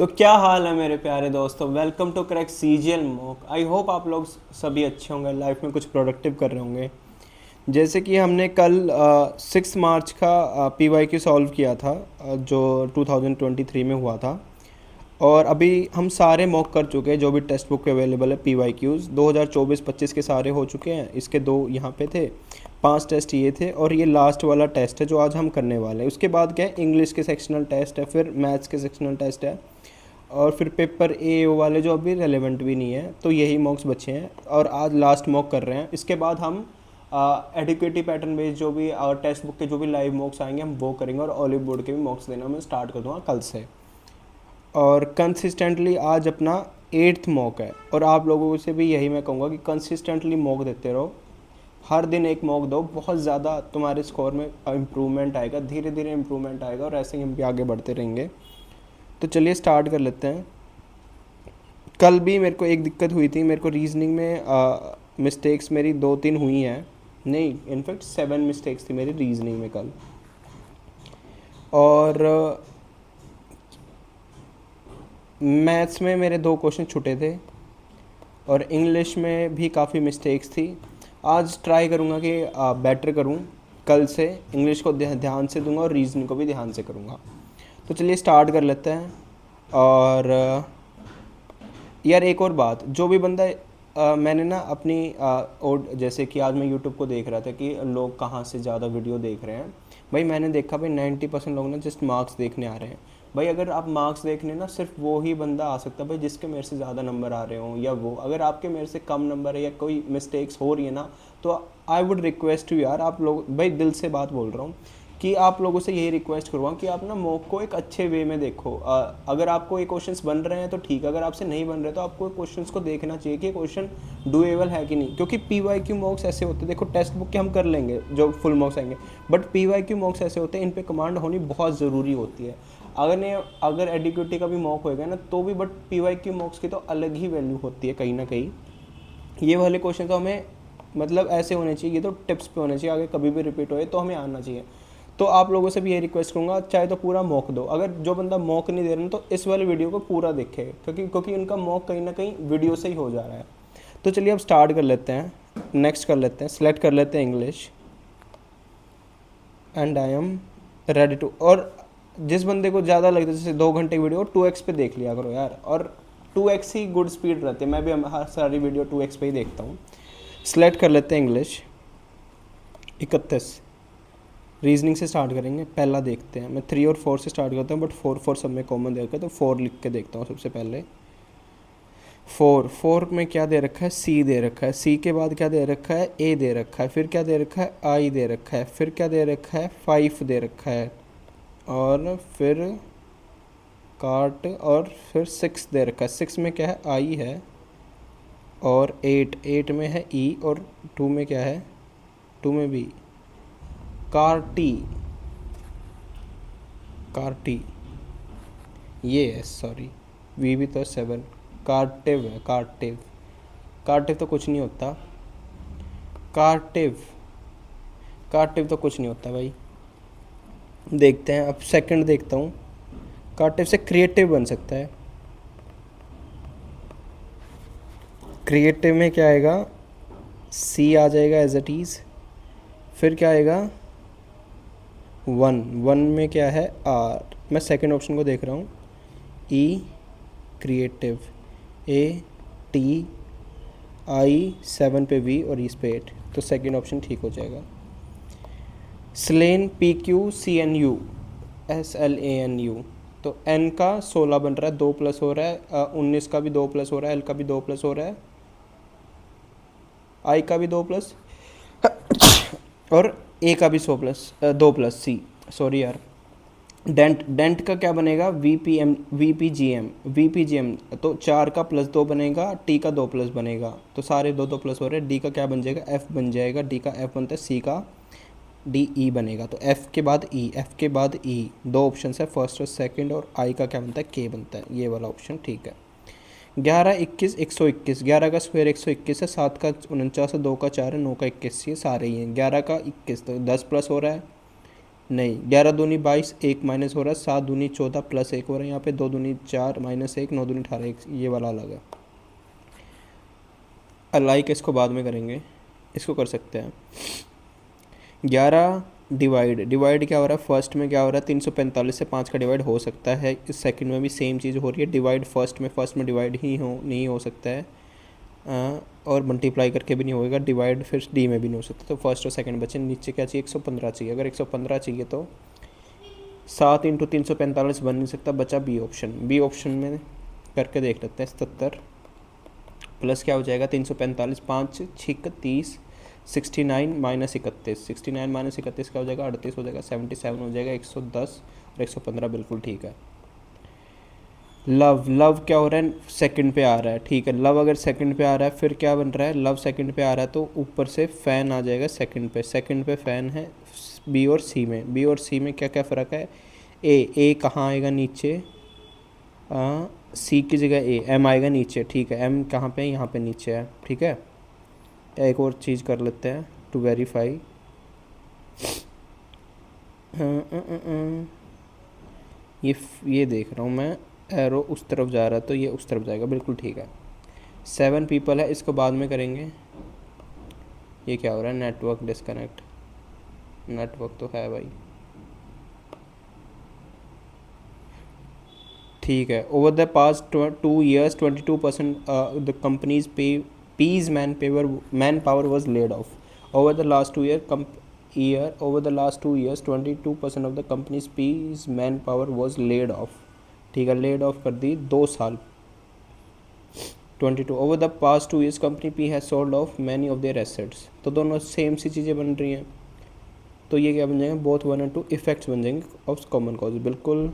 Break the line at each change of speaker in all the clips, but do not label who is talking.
तो क्या हाल है मेरे प्यारे दोस्तों। Welcome to crack CGL mock. I hope आप लोग सभी अच्छे होंगे, लाइफ में कुछ प्रोडक्टिव कर रहे होंगे। जैसे कि हमने कल 6 मार्च का PYQ सॉल्व किया था, जो 2023 में हुआ था। और अभी हम सारे मॉक कर चुके हैं, जो भी टेक्स्ट बुक पे अवेलेबल है। PYQs 2024-25 के सारे हो चुके हैं। इसके 2 यहाँ पे थे, 5 टेस्ट ये थे और ये लास्ट वाला टेस्ट है जो आज हम करने वाले हैं। उसके बाद क्या है, इंग्लिश के सेक्शनल टेस्ट है, फिर मैथ्स के सेक्शनल टेस्ट है, और फिर पेपर ए वाले जो अभी रेलेवेंट भी नहीं है। तो यही मॉक्स बचे हैं और आज लास्ट मॉक कर रहे हैं। इसके बाद हम एडुकेटिव पैटर्न बेस्ड जो भी टेक्स्ट बुक के जो भी लाइव मॉक्स आएंगे हम वो करेंगे, और ऑलिव बोर्ड के भी मॉक्स देना मैं स्टार्ट कर दूँगा कल से। और कंसिस्टेंटली आज अपना 8th मॉक है, और आप लोगों से भी यही मैं कहूँगा कि कंसिस्टेंटली मॉक देते रहो। हर दिन एक मॉक दो, बहुत ज़्यादा तुम्हारे स्कोर में इम्प्रूवमेंट आएगा, धीरे धीरे इम्प्रूवमेंट आएगा, और ऐसे ही हम भी आगे बढ़ते रहेंगे। तो चलिए स्टार्ट कर लेते हैं। कल भी मेरे को एक दिक्कत हुई थी, मेरे को रीजनिंग में मिस्टेक्स मेरी 2-3 हुई हैं, नहीं इनफैक्ट 7 मिस्टेक्स थी मेरी रीजनिंग में कल। और मैथ्स में मेरे 2 क्वेश्चन छूटे थे, और इंग्लिश में भी काफ़ी मिस्टेक्स थी। आज ट्राई करूँगा कि बेटर करूँ। कल से इंग्लिश को ध्यान से दूंगा और रीजनिंग को भी ध्यान से करूँगा। तो चलिए स्टार्ट कर लेते हैं। और यार एक और बात, जो भी बंदा मैंने ना अपनी और जैसे कि आज मैं यूट्यूब को देख रहा था कि लोग कहाँ से ज़्यादा वीडियो देख रहे हैं। भाई मैंने देखा भाई 90% लोग ना जस्ट मार्क्स देखने आ रहे हैं। भाई अगर आप मार्क्स देखने ना, सिर्फ वो ही बंदा आ सकता है भाई जिसके मेरे से ज़्यादा नंबर आ रहे हों, या वो अगर आपके मेरे से कम नंबर है या कोई मिस्टेक्स हो रही है ना, तो आई वुड रिक्वेस्ट यू यार, आप लोग भाई दिल से बात बोल रहा हूँ कि आप लोगों से यही रिक्वेस्ट करूँगा कि आप ना मॉक को एक अच्छे वे में देखो। अगर आपको ये क्वेश्चंस बन रहे हैं तो ठीक है, अगर आपसे नहीं बन रहे तो आपको क्वेश्चंस को देखना चाहिए कि क्वेश्चन डूएबल है कि नहीं। क्योंकि PYQ मॉक्स ऐसे होते हैं, देखो टेक्स्ट बुक के हम कर लेंगे जो फुल मॉक्स आएंगे, बट PYQ मॉक्स ऐसे होते हैं, इन पर कमांड होनी बहुत ज़रूरी होती है। अगर एडिक्यूटी का भी मॉक होएगा ना तो भी, बट PYQ मॉक्स की तो अलग ही वैल्यू होती है कहीं ना कहीं। ये वाले क्वेश्चन तो हमें मतलब ऐसे होने चाहिए, ये तो टिप्स पे होने चाहिए, आगे कभी भी रिपीट होए तो हमें आना चाहिए। तो आप लोगों से भी ये रिक्वेस्ट करूँगा, चाहे तो पूरा मॉक दो। अगर जो बंदा मॉक नहीं दे रहा तो इस वाले वीडियो को पूरा देखे, क्योंकि उनका मॉक कहीं ना कहीं वीडियो से ही हो जा रहा है। तो चलिए अब स्टार्ट कर लेते हैं, नेक्स्ट कर लेते हैं, सेलेक्ट कर लेते हैं English, and I am ready to. और जिस बंदे को ज़्यादा लगता है, जैसे 2 घंटे की वीडियो 2x पे देख लिया करो यार, और 2x ही गुड स्पीड रहती है। मैं भी हर सारी वीडियो 2x पे ही देखता हूँ। सेलेक्ट कर लेते हैं इंग्लिश 31। रीजनिंग से स्टार्ट करेंगे, पहला देखते हैं। मैं 3 और 4 से स्टार्ट करता हूँ, बट 4 सब में कॉमन दे रखा है, तो 4 लिख के देखता हूँ सबसे पहले। 4 में क्या दे रखा है, C दे रखा है। C के बाद क्या दे रखा है, A दे रखा है। फिर क्या दे रखा है, I दे रखा है। फिर क्या दे रखा है, 5 दे रखा है, और फिर काट, और फिर 6 दे रखा है। 6 में क्या है, I है, और 8 में है E, और 2 में क्या है, 2 में भी कार्टी, ये है, सॉरी V भी तो 7। कार्टिव है, कार्टिव तो कुछ नहीं होता, कार्टिव तो कुछ नहीं होता भाई। देखते हैं अब सेकंड देखता हूँ। कार्टिव से क्रिएटिव बन सकता है। क्रिएटिव में क्या आएगा, C आ जाएगा एज इट इज़। फिर क्या आएगा, 1 में क्या है, R। मैं सेकंड ऑप्शन को देख रहा हूँ, E क्रिएटिव, ATI 7 पे V और इस पे 8, तो सेकंड ऑप्शन ठीक हो जाएगा। स्लेन PQCNU SLANU, तो N का 16 बन रहा है, 2 प्लस हो रहा है, 19 का भी 2 प्लस हो रहा है, L का भी 2 प्लस हो रहा है, I का भी 2 प्लस, और A का भी 2 प्लस C। सॉरी यार, डेंट का क्या बनेगा, VPGM, तो 4 का +2 बनेगा, T का 2 प्लस बनेगा, तो सारे 2 प्लस हो रहे हैं। D का क्या बन जाएगा, F बन जाएगा, D का F बनता है, C का DE बनेगा, तो F के बाद E, 2 ऑप्शन है, फर्स्ट और सेकंड, और I का क्या बनता है, K बनता है, ये वाला ऑप्शन ठीक है। 11, 21, 121, 11 का स्क्वायर 121 है, 7 का 49 है, 2 का 4 है, 9 का 21, ये सारे ही हैं। 11 का 21 तो 10 प्लस हो रहा है, नहीं, 11 दूनी 22, 1 माइनस हो रहा है, 7 दूनी 14 प्लस 1 हो रहा है यहाँ पे, 2 दूनी 4 माइनस 1, 9 दूनी 18, ये वाला अलग है। अलाइक इसको बाद में करेंगे, इसको कर सकते हैं। 11 डिवाइड क्या हो रहा है, फर्स्ट में क्या हो रहा है, 345 से 5 का डिवाइड हो सकता है, इस सेकंड में भी सेम चीज़ हो रही है, डिवाइड फर्स्ट में डिवाइड ही नहीं हो सकता है, और मल्टीप्लाई करके भी नहीं होगा, डिवाइड फिर डी में भी नहीं हो सकता, तो फर्स्ट और सेकंड बचे। नीचे क्या चाहिए, 115 चाहिए। अगर 115 चाहिए तो 7 इंटू 345 बन नहीं सकता, बचा बी ऑप्शन। बी ऑप्शन में करके देख लेते हैं, 77 प्लस क्या हो जाएगा, 345, 5 छिक 30, 69 माइनस 31, 69 माइनस 31 क्या हो जाएगा, 38 हो जाएगा, 77 हो जाएगा, 110 और 115 बिल्कुल ठीक है। लव क्या हो रहा है, सेकंड पे आ रहा है, ठीक है। लव अगर सेकंड पे आ रहा है फिर क्या बन रहा है, लव सेकंड पे आ रहा है तो ऊपर से फ़ैन आ जाएगा सेकंड पे फ़ैन है। बी और सी में क्या क्या फ़र्क है, ए कहाँ आएगा नीचे, सी की जगह एम आएगा नीचे, ठीक है। एम कहाँ पे है, यहाँ पे नीचे है, ठीक है। एक और चीज़ कर लेते हैं टू वेरीफाई, ये देख रहा हूँ मैं, एरो उस तरफ जा रहा है तो ये उस तरफ जाएगा, बिल्कुल ठीक है। 7 पीपल है, इसको बाद में करेंगे। ये क्या हो रहा है, नेटवर्क डिस्कनेक्ट, नेटवर्क तो है भाई, ठीक है। Over the past 2 years 22% the companies P's manpower was laid off. Over the last 2 years 22% of the companies P's manpower was laid off, ठीक है। लेड ऑफ कर दी 2 साल। 22 over the past 2 years company P has sold off many of their assets, तो दोनों same सी चीज़ें बन रही हैं, तो ये क्या बन जाएंगे, बोथ 1 और 2 इफेक्ट्स बन जाएंगे ऑफ कॉमन कॉज, बिल्कुल।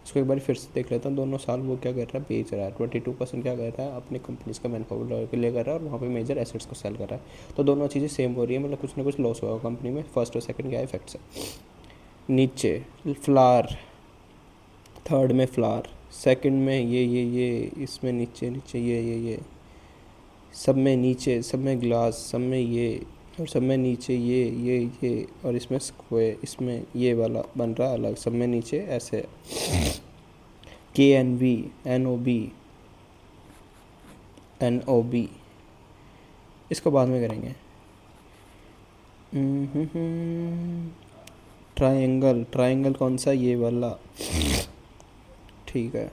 इसको एक बार फिर से देख लेता हूँ, दोनों साल वो क्या कर रहा है, बेच रहा है। 22% क्या कर रहा है, अपनी कंपनीज का मैन पावर के लिए कर रहा है, और वहाँ पे मेजर एसेट्स को सेल कर रहा है, तो दोनों चीज़ें सेम हो रही है, मतलब कुछ ना कुछ लॉस होगा कंपनी में। फर्स्ट और सेकंड क्या इफेक्ट्स है। नीचे फ्लावर, थर्ड में फ्लावर, सेकंड में ये इसमें नीचे ये सब में नीचे, सब में ग्लास, सब में ये, और सब में नीचे ये और इसमें स्क्वायर, इसमें ये वाला बन रहा अलग, सब में नीचे ऐसे। KNV NOB इसको बाद में करेंगे। ट्रायंगल कौन सा, ये वाला, ठीक है।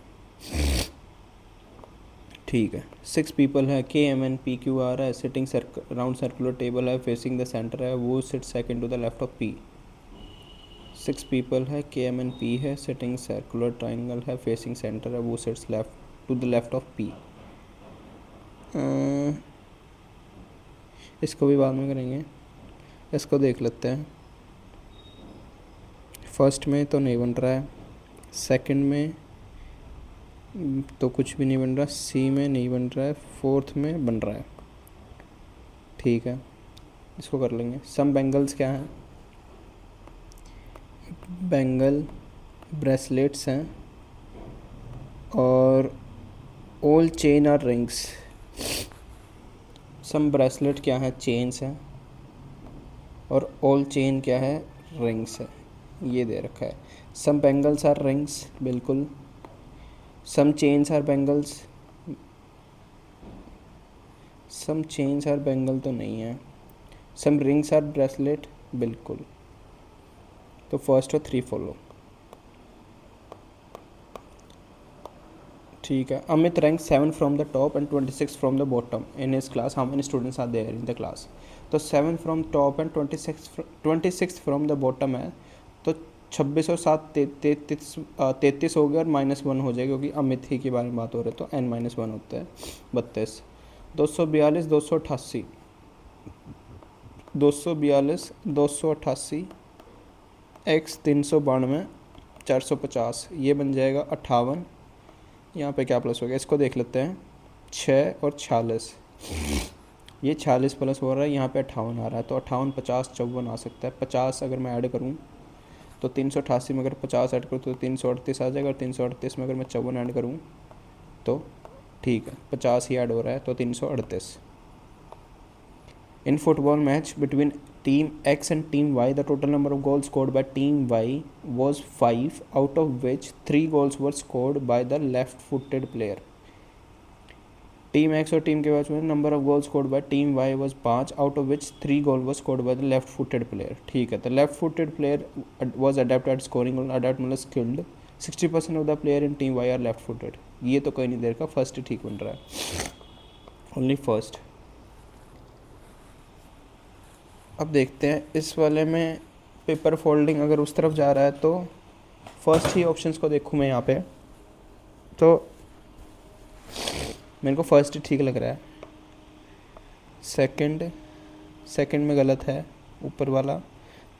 6 पीपल है, KMNPQ आ रहा है, सिटिंग राउंड सर्कुलर टेबल है, फेसिंग द सेंटर है, who sit second to the left of P। 6 people है, KMNP है, सिटिंग सर्कुलर ट्राइंगल है, फेसिंग सेंटर है, who sits left to the left of P। इसको भी बाद में करेंगे, इसको देख लेते हैं। फर्स्ट में तो नहीं बन रहा है, सेकंड में तो कुछ भी नहीं बन रहा, सी में नहीं बन रहा है, फोर्थ में बन रहा है, ठीक है। इसको कर लेंगे। सम बैंगल्स क्या हैं, बैंगल ब्रेसलेट्स हैं, और ऑल चेन और रिंग्स। सम ब्रेसलेट क्या है, चेन्स हैं, और ऑल चेन क्या है, रिंग्स है, ये दे रखा है। सम बैंगल्स आर रिंग्स, बिल्कुल। Some chains are bangles, some chains are bangle तो नहीं है। सम रिंग्स आर ब्रेसलेट, बिल्कुल। तो फर्स्ट और 3 फॉलो, ठीक है। Amit rank 7 from the top and 26 from the bottom in his class, how many students are there in the class. तो 7 from top and 26 from the bottom है, तो 26 और 7 33 हो गया, और -1 हो जाएगा, क्योंकि अमित ही के बारे में बात हो रही है, तो n-1 होता है 32। 242 288 288 x 392 450, ये बन जाएगा 58। यहाँ पे क्या प्लस हो गया, इसको देख लेते हैं। 6 और 46, ये 46 प्लस हो रहा है, यहाँ पे 58 आ रहा है, तो 58 50 54 आ सकता है। 50 अगर मैं ऐड करूँ तो 388 में अगर 50 ऐड करूँ तो 338 आ जाएगा, और 338 में अगर मैं 54 ऐड करूँ तो ठीक है 50 ही ऐड हो रहा है, तो 338। In football match between team X and team Y, the total number of goals scored by team Y was 5, out of which 3 goals were scored by the left-footed player. Team X और team के बीच में number of goal scored by team Y was 5, out of which 3 goal was scored by the left footed player. ठीक है, तो left footed player was adept at scoring, adept मतलब skilled. 60% of the player in team Y are left footed. ये तो कोई नहीं देर का, first ठीक बन रहा है, ओनली फर्स्ट. अब देखते हैं इस वाले में पेपर फोल्डिंग अगर उस तरफ जा रहा है तो फर्स्ट ही ऑप्शंस को देखूँ मैं यहाँ पे, तो मेरे को फर्स्ट ठीक लग रहा है. सेकंड में गलत है ऊपर वाला,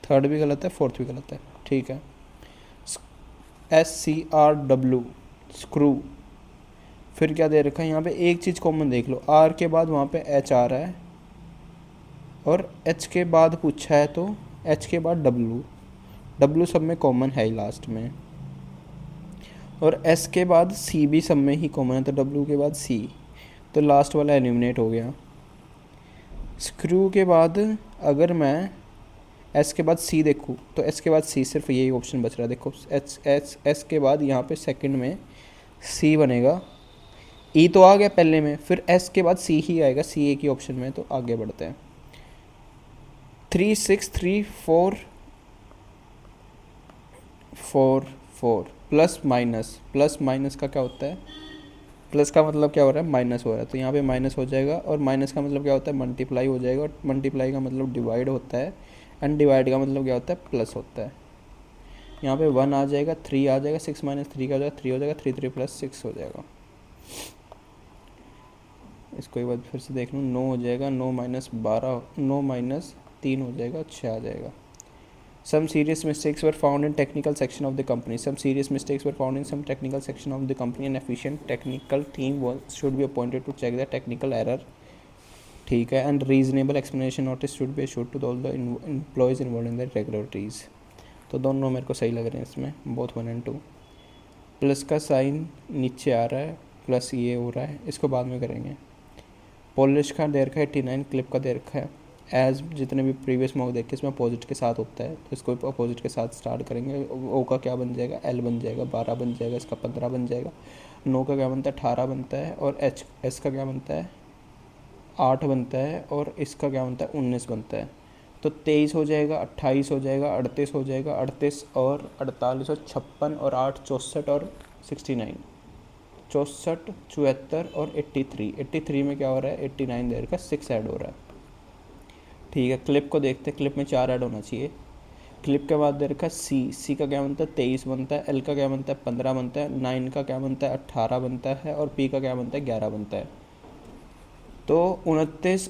थर्ड भी गलत है, फोर्थ भी गलत है. ठीक है. SCRW screw. फिर क्या दे रखा है यहाँ पे, एक चीज़ कॉमन देख लो, R के बाद वहाँ पे H आ रहा है और H के बाद पूछा है तो H के बाद W सब में कॉमन है ही लास्ट में, और S के बाद C भी सब में ही कॉमन है, तो W के बाद C, तो लास्ट वाला एलिमिनेट हो गया. स्क्रू के बाद अगर मैं S के बाद C देखूँ तो S के बाद C सिर्फ यही ऑप्शन बच रहा है. देखो S के बाद यहाँ पे सेकंड में C बनेगा, E तो आ गया पहले में, फिर S के बाद C ही आएगा, C एक ही ऑप्शन में, तो आगे बढ़ते हैं. 3 6 3 4 4 4 प्लस माइनस का क्या होता है, प्लस का मतलब क्या हो रहा है, माइनस हो रहा है, तो यहाँ पे माइनस हो जाएगा, और माइनस का मतलब क्या होता है, मल्टीप्लाई हो जाएगा, और मल्टीप्लाई का मतलब डिवाइड होता है, एंड डिवाइड का मतलब क्या होता है, प्लस होता है. यहाँ पे 1 आ जाएगा, 3 आ जाएगा, 6 माइनस 3 का हो जाएगा 3 हो जाएगा, 3 3 प्लस 6 हो जाएगा. इसको एक बार फिर से देख लूँ, 9 हो जाएगा, 9 माइनस 12, 9 माइनस 3 हो जाएगा, 6 आ जाएगा. Some serious mistakes were found in technical section of the company. Some serious mistakes were found in some technical section of the company. An efficient technical team should be appointed to check the technical error. ठीक है, and reasonable explanation notice should be issued to all the employees involved in the irregularities. तो दोनों मेरे को सही लग रहे हैं इसमें, both 1 and 2. प्लस का साइन नीचे आ रहा है, प्लस ये हो रहा है, इसको बाद में करेंगे. पॉलिश का दे रखा है 89, क्लिप का दे रखा है एज, जितने भी प्रीवियस मॉक देखे इसमें अपोजिट के साथ होता है, तो इसको अपोजिट के साथ स्टार्ट करेंगे. ओ का क्या बन जाएगा, L बन जाएगा, 12 बन जाएगा, इसका 15 बन जाएगा. 9 का क्या बनता है, 18 बनता है, और S का क्या बनता है, 8 बनता है, और इसका क्या बनता है, 19 बनता है. तो 23 हो जाएगा, 28 हो जाएगा, 38 हो जाएगा, 38 और 48 और 56 और 8 64 और 69, 64 74 और 83 में क्या हो रहा है, 89 देर का 6 ऐड हो रहा है. ठीक है, क्लिप को देखते हैं, क्लिप में 4 ऐड होना चाहिए. क्लिप के बाद दे रखा है सी का क्या बनता है, 23 बनता है, L का क्या बनता है, 15 बनता है, 9 का क्या बनता है, 18 बनता है, और P का क्या बनता है, 11 बनता है. तो 29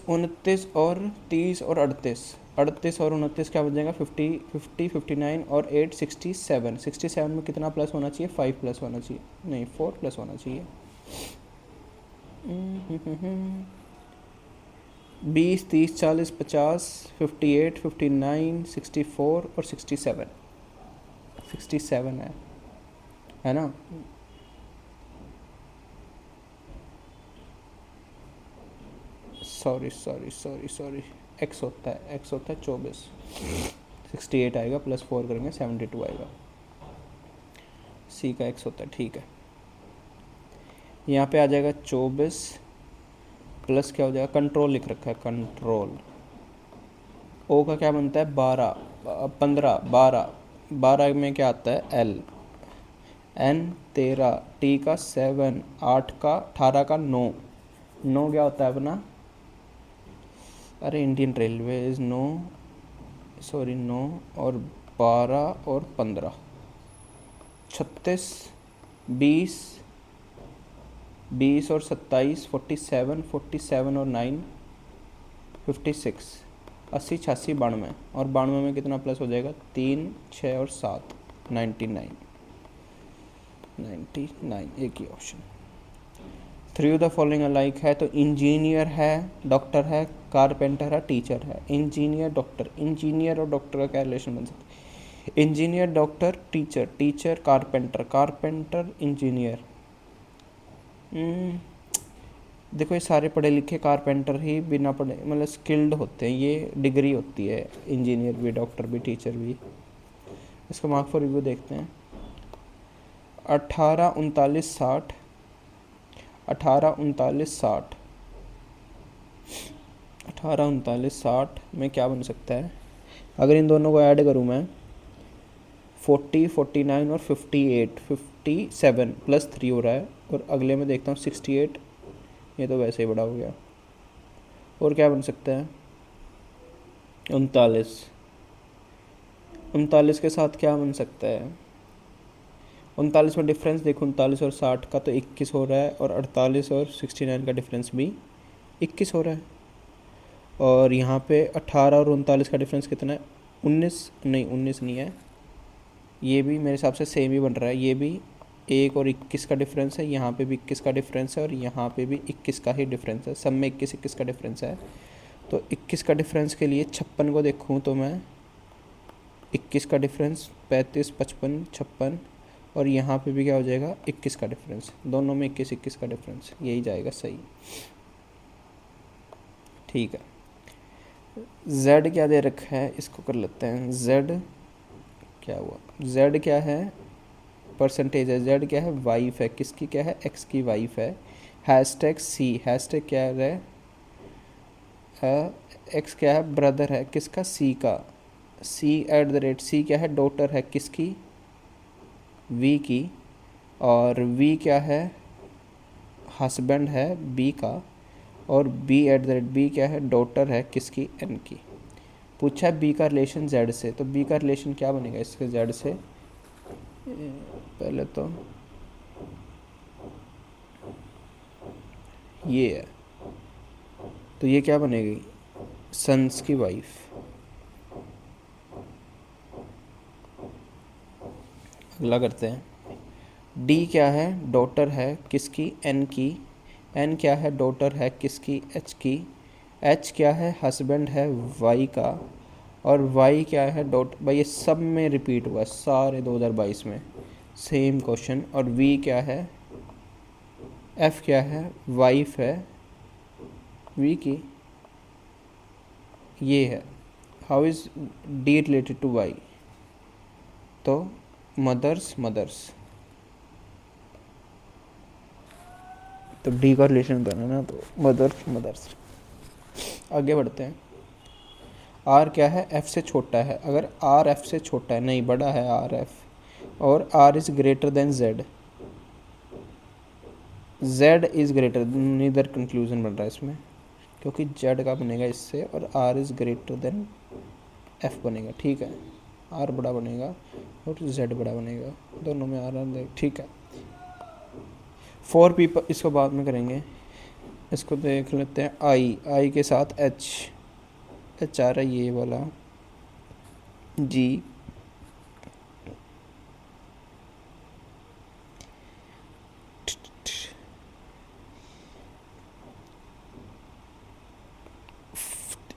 और 30 और 38 और 29 क्या बन जाएगा, 50 59 और 8 67 में कितना प्लस होना चाहिए, 5 प्लस होना चाहिए, नहीं 4 प्लस होना चाहिए. 20 30 40 50 58 59 64 और 67 है ना. सॉरी एक्स होता है 24, 68 आएगा, प्लस 4 करेंगे 72 आएगा. सी का एक्स होता है. ठीक है, यहाँ पे आ जाएगा 24 प्लस क्या हो जाएगा, कंट्रोल लिख रखा है, कंट्रोल. ओ का क्या बनता है, 12 में क्या आता है, L, N 13, T का 7, 8 का 18 का 9 क्या होता है अपना, अरे इंडियन रेलवेज 9 और 12 और 15, 36 20 और 27 47 और 9 56 80 86 92, और 92 में कितना प्लस हो जाएगा, 3 6 और 7 99, एक ही ऑप्शन. 3 द फॉलोइंग अलाइक है, तो इंजीनियर है, डॉक्टर है, कारपेंटर है, टीचर है. इंजीनियर और डॉक्टर का क्या रिलेशन बन सकता है, engineer doctor teacher carpenter engineer. देखो ये सारे पढ़े लिखे कारपेंटर ही बिना पढ़े मतलब स्किल्ड होते हैं, ये डिग्री होती है, इंजीनियर भी, डॉक्टर भी, टीचर भी। इसका मार्क फॉर रिव्यू देखते हैं। 18 39 60, 18 39 60, 18 39 60 में क्या बन सकता है? अगर इन दोनों को ऐड करूँ मैं, 40 49 और 58, 57 +3 हो रहा है। और अगले में देखता हूँ 68, ये तो वैसे ही बड़ा हो गया। और क्या बन सकता है? 39, 39 के साथ क्या बन सकता है? 39 में डिफरेंस देखो, 39 और 60 का तो 21 हो रहा है, और 48 और 69 का डिफरेंस भी 21 हो रहा है। और यहाँ पे 18 और 39 का डिफरेंस कितना है? 19 नहीं, 19 नहीं है, ये भी मेरे हिसाब से सेम ही बन रहा है। ये भी 1 और 21 का डिफरेंस है, यहाँ पे भी 21 का डिफरेंस है, और यहाँ पे भी 21 का ही डिफरेंस है, सब में 21 का डिफरेंस है। तो 21 का डिफरेंस के लिए 56 को देखूँ तो मैं 21 का डिफरेंस 35 55 56, और यहाँ पे भी क्या हो जाएगा? 21 का डिफरेंस, दोनों में 21 का डिफरेंस, यही जाएगा सही। ठीक है, z क्या दे रखा है, इसको कर लेते हैं। z क्या हुआ? z क्या है? परसेंटेज है। z क्या है? वाइफ है, किसकी? क्या है? x की वाइफ है। हैशटैग c, हैशटैग क्या है? x क्या है? ब्रदर है, किसका? c का। c@c क्या है? डॉटर है, किसकी? v की। और v क्या है? हस्बैंड है b का। और b क्या है? डॉटर है, किसकी? n की। पूछा है b का रिलेशन z से, तो b का रिलेशन क्या बनेगा इसके z से? पहले तो ये है, तो ये क्या बनेगी? सन्स की वाइफ। अगला करते हैं। डी क्या है? डॉटर है, किसकी? एन की। एन क्या है? डॉटर है, किसकी? एच की। एच क्या है? हस्बैंड है वाई का। और वाई क्या है? भाई ये सब में रिपीट हुआ, सारे 2022 में सेम क्वेश्चन। और वी क्या है? एफ क्या है? वाइफ है वी की, ये है। How is D related to Y? तो मदर्स, तो डी का रिलेशन बना ना, तो मदर्स। आगे बढ़ते हैं। आर क्या है? एफ से छोटा है। अगर आर एफ से छोटा है, नहीं बड़ा है आर एफ, और R is greater than Z, Z is greater, neither conclusion बन रहा है इसमें, क्योंकि जेड का बनेगा इससे, और R is greater than F बनेगा। ठीक है, आर बड़ा बनेगा और जेड बड़ा बनेगा, दोनों में आर आर। ठीक है, 4 पीपल, इसको बाद में करेंगे। इसको देख लेते हैं। आई के साथ एच आ रहा है, ये वाला। जी,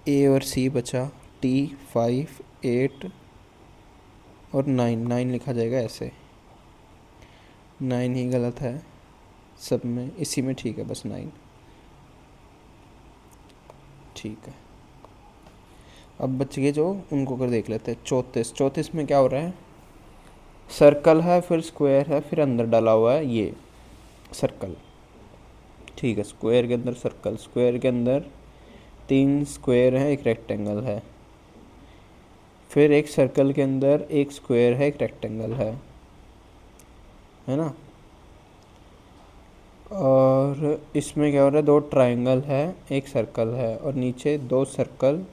ए और सी बचा। टी 5 8 और 9 लिखा जाएगा ऐसे। 9 ही गलत है सब में, इसी में ठीक है बस 9। ठीक है, अब बच गए जो, उनको कर देख लेते हैं। 34 में क्या हो रहा है? सर्कल है, फिर स्क्वायर है, फिर अंदर डाला हुआ है ये सर्कल। ठीक है, स्क्वायर के अंदर सर्कल, स्क्वायर के अंदर 3 स्क्वायर है, एक रेक्टेंगल है। फिर एक सर्कल के अंदर एक स्क्वायर है, एक रेक्टेंगल है ना। और इसमें क्या हो रहा है? 2 ट्रायंगल है, एक सर्कल है, और नीचे 2 सर्कल,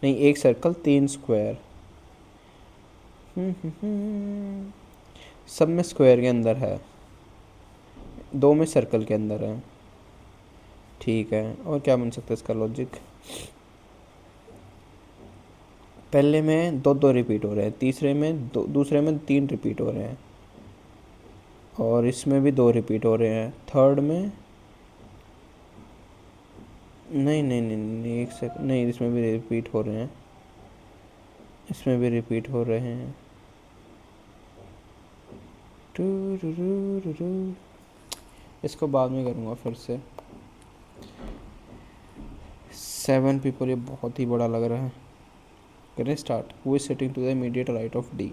नहीं 1 सर्कल 3 स्क्वायर। सब में स्क्वायर के अंदर है, 2 में सर्कल के अंदर है। ठीक है, और क्या बन सकता है इसका लॉजिक? पहले में 2 रिपीट हो रहे हैं, तीसरे में दूसरे में 3 रिपीट हो रहे हैं, और इसमें भी 2 रिपीट हो रहे हैं, थर्ड में नहीं, एक सेकंड, नहीं इसमें भी रिपीट हो रहे हैं, इसमें भी रिपीट हो रहे हैं। इसको बाद में करूँगा फिर से। 7 पीपल, ये बहुत ही बड़ा लग रहा है। करें start. Who is sitting to the immediate right of D.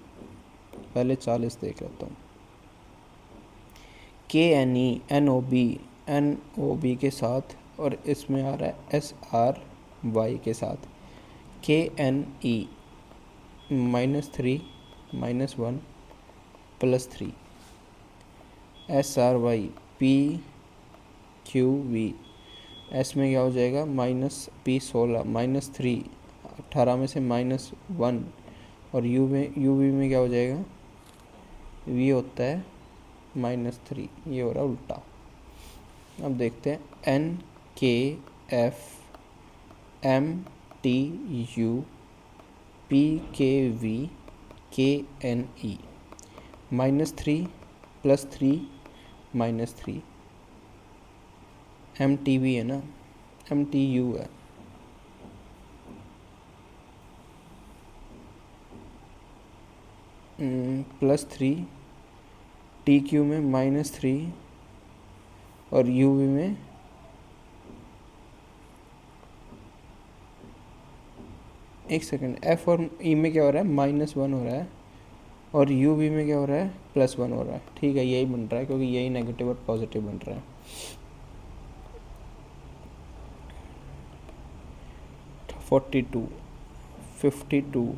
पहले 40 देख लेता हूँ। KNE NOB के साथ, और इसमें आ रहा है SRY के साथ। KNE -3 -1 +3, SRY PQV, एस में क्या हो जाएगा -P16 -3, 18 में से -1, और यूवी में क्या हो जाएगा, वी होता है -3, ये हो रहा उल्टा। अब देखते हैं NKF MTU PKV KNE, -3 +3 -3, MTV है ना, MTU है, +3, TQ में -3, और UV में एक सेकंड, F और E में क्या हो रहा है, -1 हो रहा है, और UV में क्या हो रहा है, +1 हो रहा है। ठीक है, यही बन रहा है, क्योंकि यही नेगेटिव और पॉजिटिव बन रहा है। 42, 52,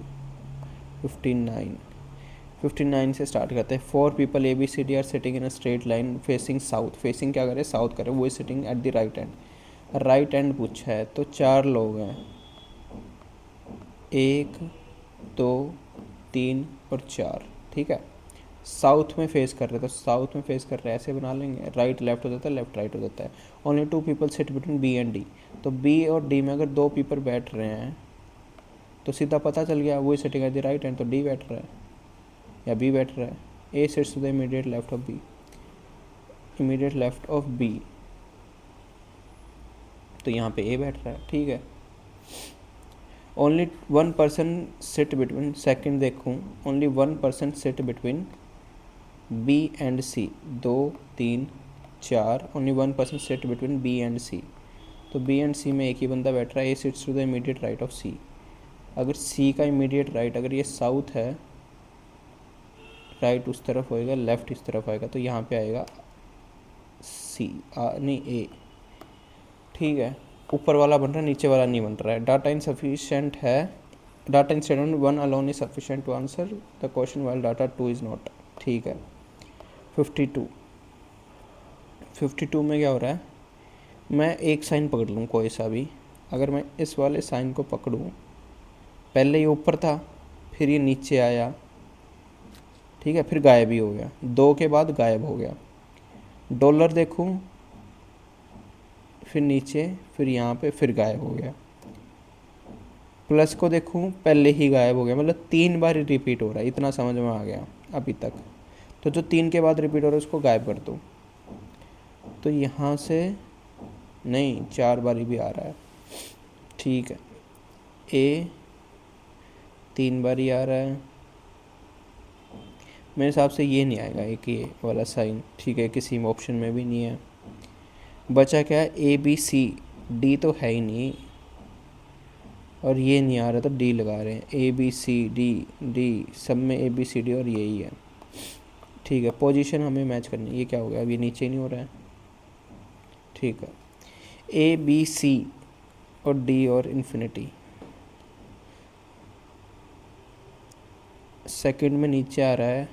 59 से स्टार्ट करते हैं। 4 people ABCD are sitting in a straight line facing south. Facing क्या करे, साउथ करे, who is sitting at the right end. Right end पूछा है, तो 4 लोग हैं, 1 2 3 और 4। ठीक है, साउथ में फेस कर रहे, तो साउथ में फेस कर रहे ऐसे बना लेंगे, राइट लेफ्ट हो जाता है, लेफ्ट राइट हो जाता है। Only 2 people sit between B and D, तो B और D में अगर 2 पीपल बैठ रहे हैं तो सीधा पता चल गया वो sitting at the right and, तो D बैठ रहा है या B बैठ रहा है। A sits to the immediate left of B, immediate left of B, तो यहाँ पे A बैठ रहा है। ठीक है, only 1 person sit between, second देखूँ, only 1 person sit between B and C, 2 3 4, only 1 person sit between B and C, तो B एंड C में एक ही बंदा बैठ रहा है। A sits to the immediate right of C, अगर C का इमीडिएट राइट, अगर ये साउथ है, राइट उस तरफ होएगा, लेफ्ट इस तरफ आएगा, तो यहाँ पे आएगा C, नहीं A। ठीक है, ऊपर वाला बन रहा है, नीचे वाला नहीं बन रहा है। डाटा इनसफिशिएंट है, data in statement 1 alone is sufficient to answer the question while data 2 is not. ठीक है, 52 में क्या हो रहा है, मैं एक साइन पकड़ लूँ कोई सा भी। अगर मैं इस वाले साइन को पकड़ूँ, पहले ये ऊपर था, फिर ये नीचे आया, ठीक है, फिर गायब ही हो गया, 2 के बाद गायब हो गया। डॉलर देखूँ, फिर नीचे, फिर यहाँ पे, फिर गायब हो गया। प्लस को देखूँ, पहले ही गायब हो गया, मतलब 3 बार रिपीट हो रहा है। इतना समझ में आ गया अभी तक। तो जो 3 के बाद रिपीट हो रहा है उसको गायब कर दो, तो यहाँ से नहीं, 4 बारी भी आ रहा है। ठीक है, A 3 बारी आ रहा है, मेरे हिसाब से ये नहीं आएगा एक ये वाला साइन। ठीक है, किसी ऑप्शन में भी नहीं है। बचा क्या है, ABC, D तो है ही नहीं, और ये नहीं आ रहा, तो D लगा रहे हैं। ABCD सब में ABCD और यही है। ठीक है, पोजीशन हमें मैच करनी है। ये क्या हो गया, अब ये नीचे नहीं हो रहा है। ठीक है, ABC और D और इन्फिनिटी, सेकंड में नीचे आ रहा है,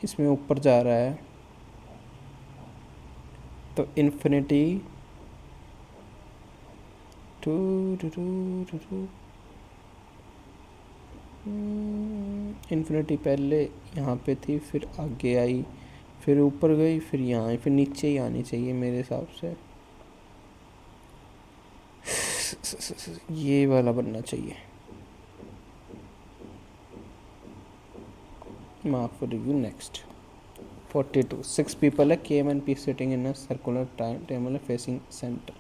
इसमें ऊपर जा रहा है, तो इन्फिनिटी इन्फिनिटी पहले यहाँ पे थी, फिर आगे आई, फिर ऊपर गई, फिर यहाँ आई, फिर नीचे ही आनी चाहिए मेरे हिसाब से। ये वाला बनना चाहिए। माफ फॉर रिव्यू। नेक्स्ट 42, 6 पीपल है, KM and P sitting in a circular table facing centre.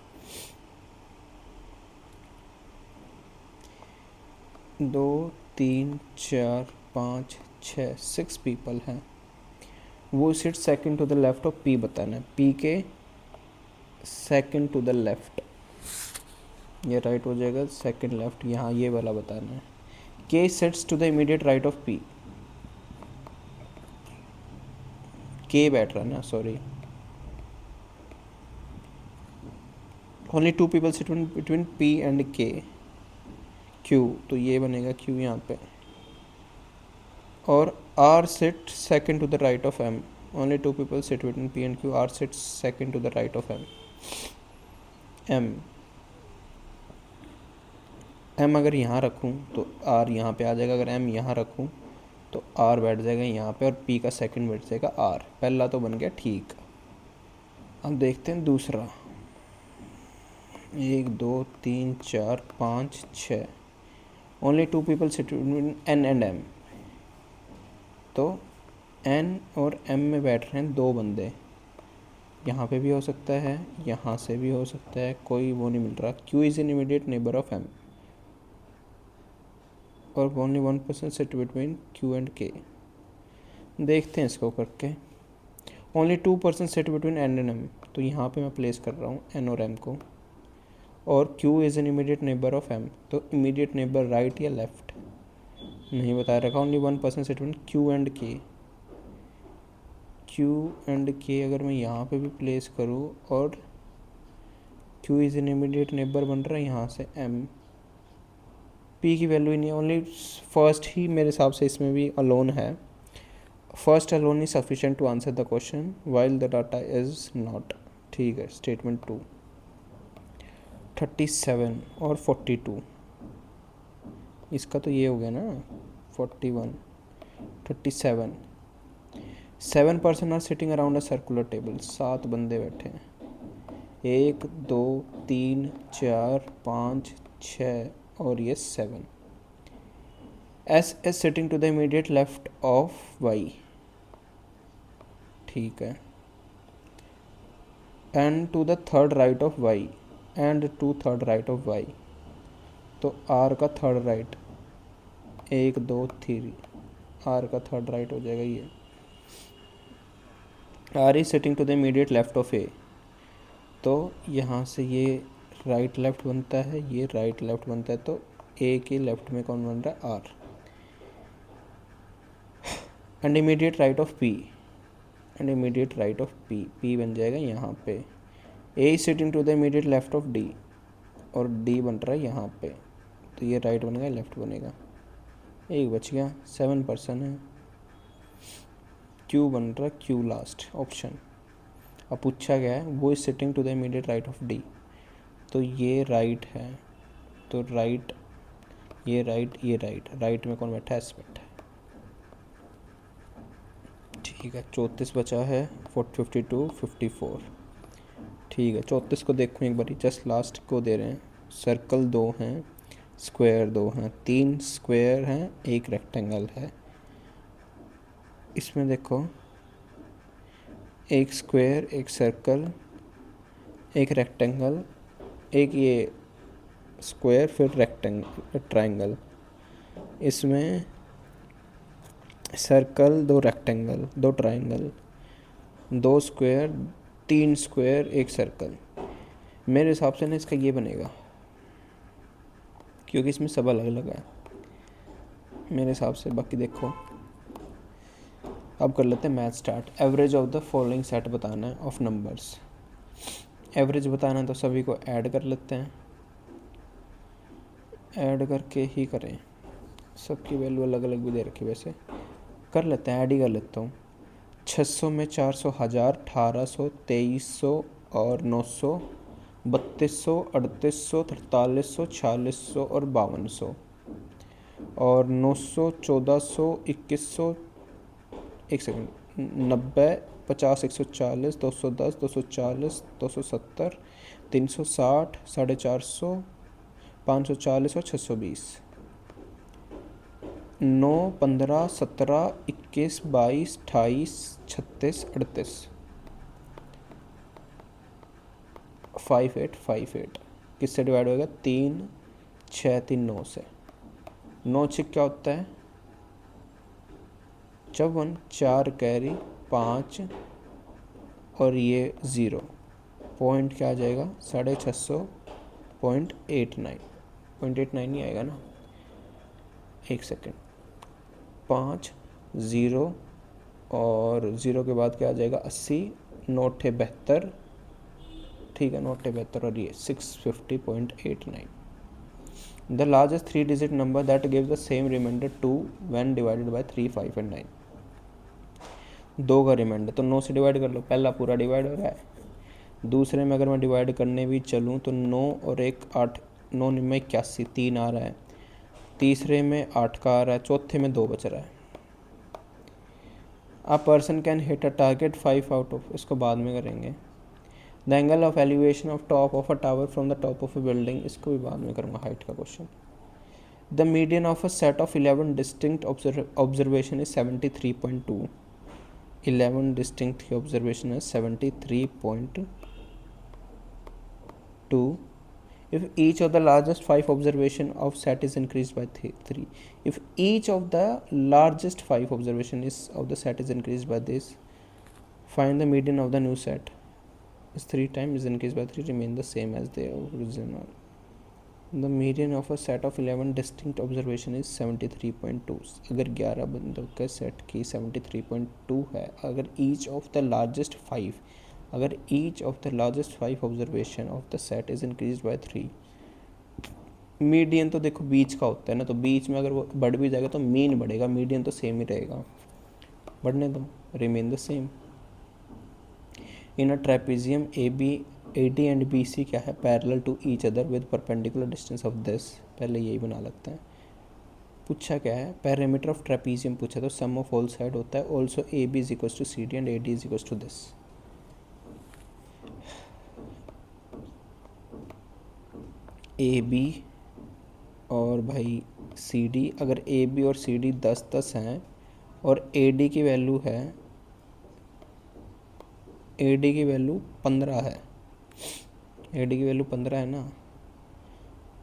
2 3 4 5 6, 6 people हैं। Who sit second to the left of P बताना है, P के सेकंड टू द लेफ्ट। ये राइट हो जाएगा, सेकंड लेफ्ट, यहाँ ये वाला बताना है। K sits to the immediate right of P, K बैठ रहा है ना, sorry, only two people sit between P and K, Q, तो ये बनेगा क्यू यहाँ पे। और R sit second to the right of M, only two people sit between P and Q, R sit second to the right of M. M अगर यहाँ रखूँ तो आर यहाँ पे आ जाएगा, अगर एम यहाँ रखूँ तो आर बैठ जाएगा यहाँ पे, और पी का सेकंड बैठ जाएगा आर। पहला तो बन गया ठीक। अब देखते हैं दूसरा। 1 2 3 4 5 6, only two people sit between N and M, तो एन और एम में बैठ रहे हैं दो बंदे, यहाँ पे भी हो सकता है, यहाँ से भी हो सकता है, कोई वो नहीं मिल रहा। Q is an immediate neighbour of M, और only 1% sit between Q and K. देखते हैं इसको करके। Only 2% sit between N and M, तो यहाँ पे मैं प्लेस कर रहा हूँ एन और एम को। और Q is an immediate neighbour of M, तो इमीडिएट नेबर राइट या लेफ्ट नहीं बता रखा। Only 1% sit between Q and K, Q and K अगर मैं यहाँ पे भी प्लेस करूँ, और Q is an immediate neighbour बन रहा है यहाँ से एम, पी की वैल्यू ही नहीं है, ओनली फर्स्ट ही मेरे हिसाब से इसमें भी अलोन है। First alone is sufficient to answer the question while the data is not. ठीक है, स्टेटमेंट 2। 37 और 42, इसका तो ये हो गया ना 41। 37, 7 person are sitting around a circular table, 7 बंदे बैठे हैं, 1 2 3 4 5 6 और ये 7। S is sitting to the immediate left of Y, ठीक है, and to the third right of Y, and to third right of Y, तो आर का थर्ड राइट 1 2 3, आर का थर्ड राइट हो जाएगा ये। R is sitting to the immediate left of A, तो यहाँ से ये राइट लेफ्ट बनता है, ये राइट लेफ्ट बनता है, तो ए के लेफ्ट में कौन बन रहा है, R. And immediate right of P, and immediate right of P, P बन जाएगा यहाँ पे। A is sitting to the immediate left of D, और डी बन रहा है यहाँ पे, तो ये राइट बनेगा, लेफ्ट बनेगा, एक बच गया। 7 पर्सन है, क्यू बन रहा है, क्यू लास्ट ऑप्शन। अब पूछा गया है who is sitting to the immediate right of D, तो ये राइट है, तो राइट, ये राइट, ये राइट, राइट में कौन बैठा है, एस बैठा है। ठीक है, 34 बचा है, 52 54। ठीक है, 34 को देखो एक बारी, जस्ट लास्ट को दे रहे हैं। सर्कल 2 हैं, स्क्वायर 2 हैं, 3 स्क्वायर हैं, 1 रेक्टेंगल है। इसमें देखो 1 स्क्वायर, 1 सर्कल, 1 रेक्टेंगल, एक ये स्क्वायर, फिर रेक्टेंगल, ट्रायंगल। इसमें circle, 2 rectangle, 2 triangle, 2 square, 3 square, 1 circle. मेरे हिसाब से ना इसका ये बनेगा, क्योंकि इसमें सब अलग अलग है मेरे हिसाब से। बाकी देखो, अब कर लेते हैं math start. Average of the following set बताना है ऑफ नंबर्स। एवरेज बताना है तो सभी को ऐड कर लेते हैं, ऐड करके ही करें, सबकी वैल्यू अलग अलग भी दे रखी, वैसे कर लेते हैं, ऐड ही कर लेता हूँ। 600 में 400, 1000, 1800, 2300 और 900, 3200, 3800, 4300, 4600 और 5200, और 900, 1400, 2100, एक सेकंड, 90, 50, 140, 210, 240, 270, 360, 450, 540 और 620। 9, 15, 17, 21, 22, 28, 36, 38, 5858 किससे डिवाइड होगा, 3 6 3 9 से। 9 6 क्या होता है, 54, 4 कैरी 5 और ये 0, पॉइंट क्या आ जाएगा, 650, 0.89 नहीं आएगा ना, एक सेकेंड, 5 0 और 0 के बाद क्या आ जाएगा 80, 9 72, ठीक है 9 72 और ये 650.89। The largest 3 digit number that give the same remainder 2 when divided by 3, 5 and 9। 2 का रिमाइंडर तो 9 से डिवाइड कर लो, पहला पूरा डिवाइड हो रहा है। दूसरे में अगर मैं डिवाइड करने भी चलूँ तो 9 और 1 8, 9 में 81, 3 आ रहा है। तीसरे में 8 का आ रहा है, चौथे में 2 बच रहा है। A person can hit a target 5 out of, इसको बाद में करेंगे। The angle of elevation of top of a tower from the top of a building, इसको भी बाद में करूँगा, हाइट का question. The median of a set of 11 distinct observation is 73.2। 11 distinct की ऑब्जर्वेशन है 73.2 if each of the largest 5 observation of set is increased by 3, if each of the largest 5 observation is of the set is increased by this, find the median of the new set is 3 times is increased by 3 remain the same as the original. The median of a set of 11 distinct observation is 73.2। अगर 11 बंदों के set की 73.2 है, अगर each of the largest 5, अगर each of the largest 5 observation of the set is increased by 3, median तो देखो बीच का होता है ना, तो बीच में अगर वो बढ़ भी जाएगा तो मीन बढ़ेगा, मीडियन तो सेम ही रहेगा, बढ़ने दो, remain the same. In a trapezium AD and BC क्या है, parallel to each other with perpendicular distance of this, पहले यही बना लगता है। पूछा क्या है, पैरामीटर ऑफ ट्रेपेजियम पूछा, तो सम ऑफ ऑल साइड होता है, also AB is equals to CD and AD is equals to this. AB और भाई CD, अगर AB और CD 10-10 हैं और AD की वैल्यू है, AD की वैल्यू 15 है, AD की वैल्यू 15 है ना,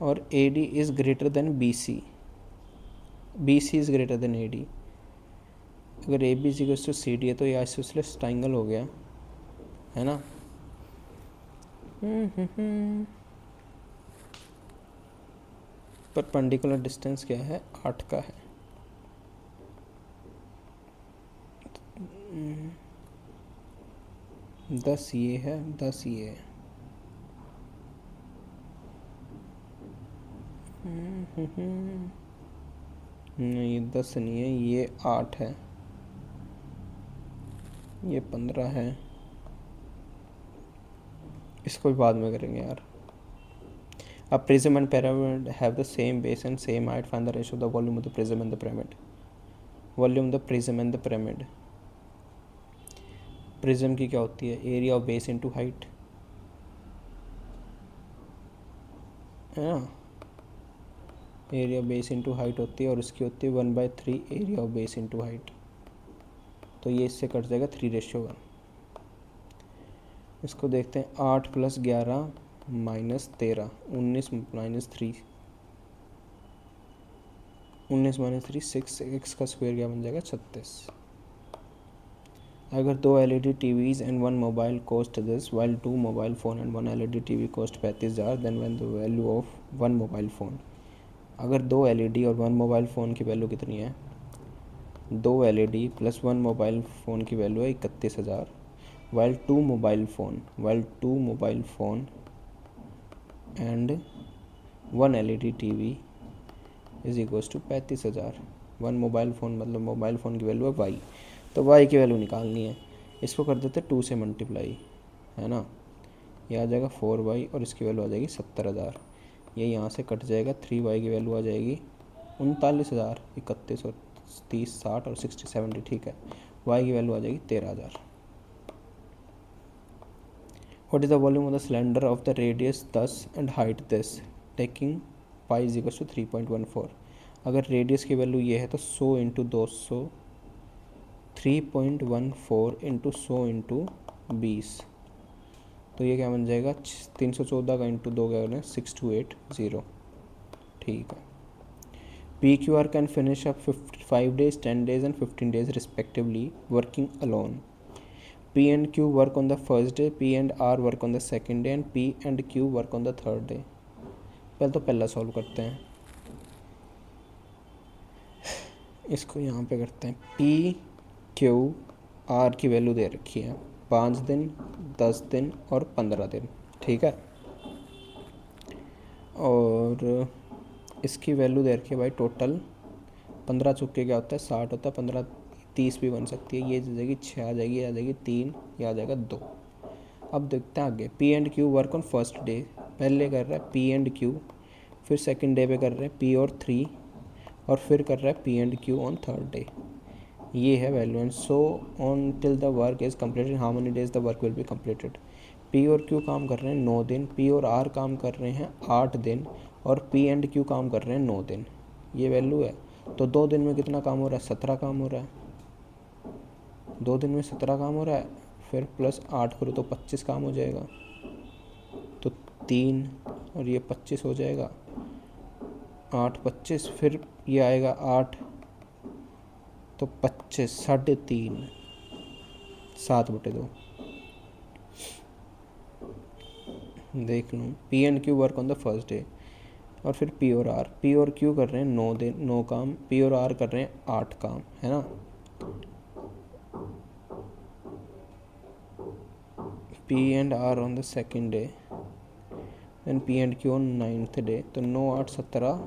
और AD is greater than BC, BC is greater than AD। अगर AB is equals to CD है तो ये आइसोसेलेस ट्रायंगल हो गया, है ना। परपेंडिकुलर डिस्टेंस क्या है, 8 का है। दस ये है, 10 ये है। नहीं 10 नहीं है, ये 8 है, ये 15 है, इसको भी बाद में करेंगे यार। A prism and pyramid have the same base and same height. Find the ratio of the volume of the prism and the pyramid. Volume of the prism and the pyramid. Prism की क्या होती है, area of base into height, है ना, area of base into height होती है, और उसकी होती है 1/3 area of base into height. तो ये इससे कट जाएगा 3:1। इसको देखते हैं, 8 + 11 - 13, 19 - 3, 19 - 3 6, x का स्क्वायर क्या बन जाएगा 36। अगर 2 LED TVs and 1 mobile cost this, while 2 mobile phone and 1 LED TV cost 35,000, then when the value of 1 mobile phone, अगर 2 LED और 1 मोबाइल फ़ोन की वैल्यू कितनी है, 2 LED + 1 मोबाइल फ़ोन की वैल्यू है 31,000, while 2 mobile phone and 1 LED TV is equals to 35,000। 1 mobile phone मतलब mobile phone की value है y, तो y की वैल्यू निकालनी है, इसको कर देते 2 से मल्टीप्लाई, है ना, ये आ जाएगा 4y और इसकी वैल्यू आ जाएगी 70,000। ये यहाँ से कट जाएगा, 3y की वैल्यू आ जाएगी 39,000, 31 और 30 60 और 60 70, ठीक है, y की वैल्यू आ जाएगी 13,000। What is the volume of the cylinder of the radius 10 and height this, taking pi is equals to 3.14। अगर रेडियस की वैल्यू ये है तो 100 × 200, 3.14 × 100 × 20, तो ये क्या बन जाएगा, 314 का × 2 क्या करें, 6280, ठीक है। PQR can finish up 5 days, 10 days and 15 days respectively working alone. P and Q work on the first day, P and R work on the second day, and P and Q work on the third day. पहले तो पहला solve करते हैं, इसको यहाँ पे करते हैं। पी क्यू आर की वैल्यू दे रखी है 5 दिन, 10 दिन और 15 दिन, ठीक है। और इसकी वैल्यू दे रखी है भाई टोटल 15 चुके क्या होता है 60 होता है, 15 30 भी बन सकती है। ये आ जाएगी 6 आ जाएगी, आ जाएगी 3, ये आ जाएगा 2। अब देखते हैं आगे। P and Q work on first day, पहले कर रहा है पी एंड क्यू, फिर सेकंड डे पे कर रहे हैं पी और 3, और फिर कर रहा है P and Q on third day. ये है value. And so on till the work is completed, how many days the work will be completed. P और क्यू काम कर रहे हैं 9 दिन, पी और आर काम कर रहे हैं 8 दिन, और पी एंड क्यू काम कर रहे हैं 9 दिन। ये वैल्यू है। तो 2 दिन में कितना काम हो रहा है? 17 काम हो रहा है। 2 दिन में 17 काम हो रहा है, फिर प्लस 8 करो तो 25 काम हो जाएगा। तो 3 और ये 25 हो जाएगा, 8 25, फिर ये आएगा 8 तो 25, 3.5, 7/2। देख लूँ, P and Q work on the first day, और फिर पी और आर। पी और क्यू कर रहे हैं 9 दिन 9 काम, पी और आर कर रहे हैं 8 काम, है ना। P and R on the second day and P and Q on 9th day. तो 9 8 17,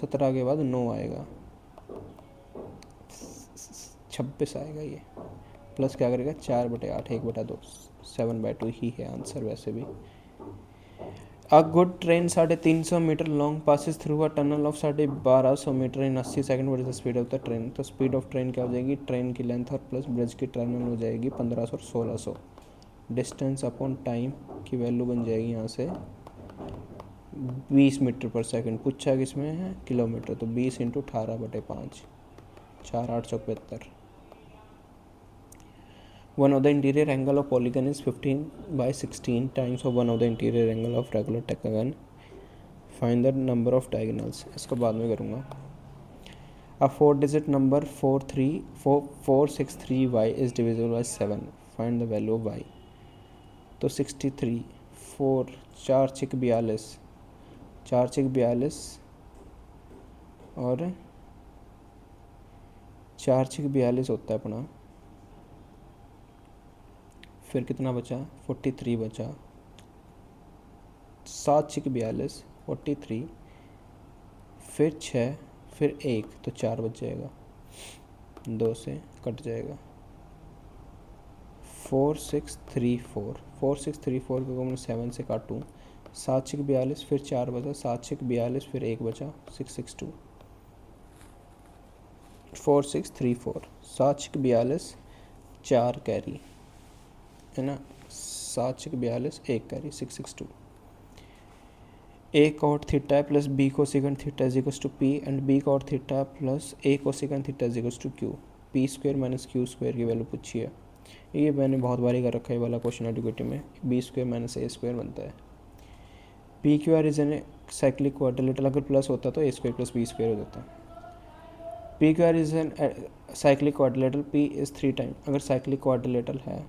17 के बाद 9 आएगा, 26 आएगा ये। प्लस क्या करेगा 4/8, 1/2, 7/2 ही है आंसर वैसे भी। A good train 350 metre long passes through a tunnel of 1250 metre in 80 second. What is the speed of the train? तो स्पीड ऑफ ट्रेन क्या हो जाएगी? ट्रेन की लेंथ और प्लस ब्रिज की टनल हो जाएगी 1500 और 1600। डिस्टेंस अपॉन टाइम की वैल्यू बन जाएगी यहाँ से 20 मीटर पर सेकंड। पूछा किसमें है? किलोमीटर। तो 20 × 18/5, 4 8 75। One of the interior angle of polygon is 15/16 times of one of the interior angle of regular decagon. Find the number of diagonals. इसको बाद में करूँगा। A 4-digit number 463y is divisible by 7. Find the value of y. तो 63, 4 4 6 42, 4 6 42 और 4 6 42 होता है अपना। फिर कितना बचा? 43 बचा। 7 6 42, 43, फिर 6, फिर 1, तो 4 बच जाएगा, 2 से कट जाएगा। 4 6 3 4, 4 6 3 4 को मैं 7 से काटूँ, 7 6 42, फिर 4 बचा, 7 6 42, फिर 1 बचा, 6 6 2, 4 6 3 4, 7 6 42, 4 कैरी है ना, 7 6 42, 1 carry, 6 6 2। A cot theta plus b cosecant theta is equals to p and b cot theta plus a cosecant theta is equals to q. P square minus q square की वैल्यू पूछी है। ये मैंने बहुत बारी कर रखा है वाला क्वेश्चन एडुकेटिव में। बी स्क्वायर माइनस ए स्क्वायर बनता है। P Q are is an cyclic quadrilateral, अगर प्लस होता तो ए स्क्वायर प्लस बी स्क्वायर हो जाता। P Q are is an cyclic quadrilateral, P is 3 time, अगर साइक्लिक क्वाड्रिलेटरल है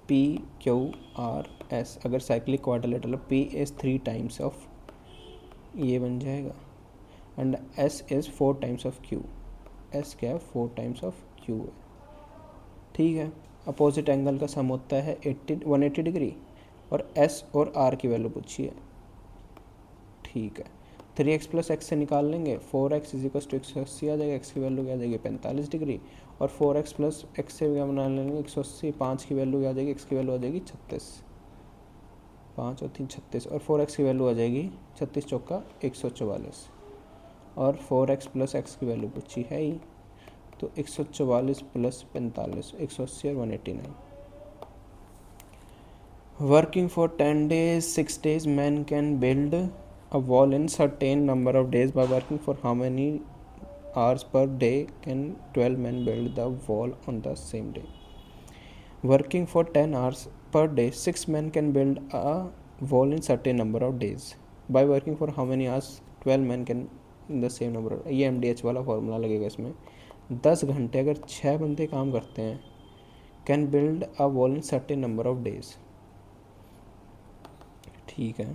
पी क्यू आर एस, अगर cyclic quadrilateral P is 3 times of, ये बन जाएगा, and S is 4 times of Q. S क्या है? 4 टाइम्स ऑफ क्यू है, ठीक है। अपोजिट एंगल का सम होता है 180 डिग्री, और एस और आर की वैल्यू पूछी है, ठीक है। 3x प्लस एक्स से निकाल लेंगे, 4x इज इक्वल टू 180 आ जाएगा, एक्स की वैल्यू क्या आ जाएगी? 45 डिग्री, और 4x प्लस एक्स से क्या बना लेंगे? 180, 5 की वैल्यू क्या आ जाएगी? एक्स की वैल्यू आ जाएगी 36, 5 और 3 36, और 4x की वैल्यू आ जाएगी 36 चौका 144, और 4x प्लस एक्स की वैल्यू पूछी है ही, तो 144 प्लस 45, 180 और 189। Working for 10 days 6 days man can build a wall in certain number of days. By working for how many hours per day can 12 men build the wall on the same day? Working for 10 hours per day 6 men can build a wall in certain number of days. By working for how many hours 12 men can in the same number of, ये MDH वाला formula लगेगा इसमें। 10 घंटे अगर 6 बंदे काम करते हैं can build a wall in certain number of days. ठीक है।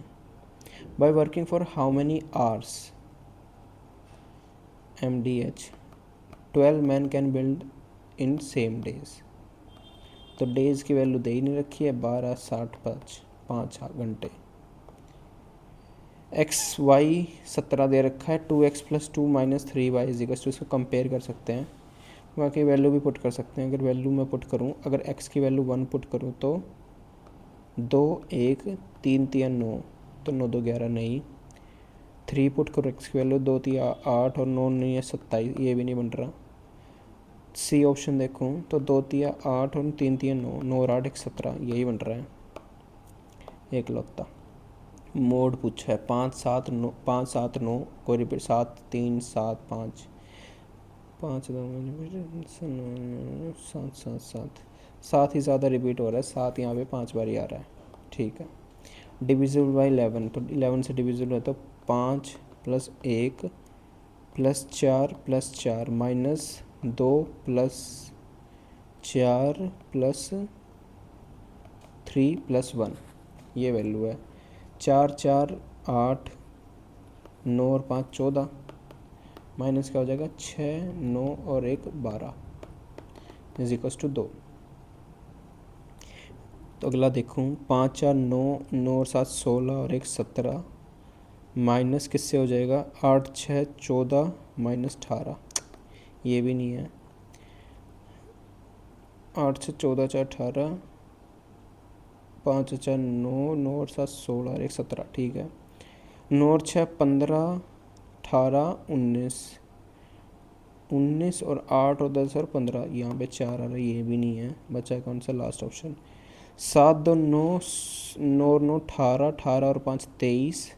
By working for how many hours, MDH, 12 man can build in same days. तो डेज की वैल्यू दे ही नहीं रखी है, 12, 60, 5 घंटे। एक्स वाई 17 दे रखा है, 2x + 2 - 3y = इसको कंपेयर कर सकते हैं, बाकी वैल्यू भी पुट कर सकते हैं। अगर वैल्यू मैं पुट करूं, अगर x की वैल्यू 1 पुट करूं तो 2, 1, 3 3 9, तो 9 2 11 नहीं। 3 पुट करो x की वैल्यू, 2 3 8 और 9 नहीं है 27, ये भी नहीं बन रहा। सी ऑप्शन देखूं तो 2 3 8 और 3 3 9, 9 और 8 1 17, यही बन रहा है एक लौता। मोड पूछा है 5 7 9, 5 7 9 को रिपीट, 7 3 7 5, 5 7 7 7, 7 ही ज़्यादा रिपीट हो रहा है, 7 यहाँ पे 5 बार ही आ रहा है। ठीक है। डिविजिबल बाई 11, तो 11 से डिविजिबल है तो 5 + 1 + 4 + 4 -2 + 4 + 3 + 1, ये वैल्यू है। 4 4 8, 9 और 5 14, माइनस क्या हो जाएगा 6 9 और 1 12 = 2। तो अगला देखूँ, 5 4 9, 9 और 7 16 और 1 17, माइनस किससे हो जाएगा 8 6 14 -18, ये भी नहीं है। 8 6 14 4 18, 5 4 9, 9 और 7 16 और 1 17, ठीक है। 9 और 6 15, 18 19, 19 और 8 और 10 और 15, यहाँ पे 4 आ रहा है, ये भी नहीं है। बचा कौन सा, लास्ट ऑप्शन। 7 2 9, 9 और 9 18, 18 और 5 23,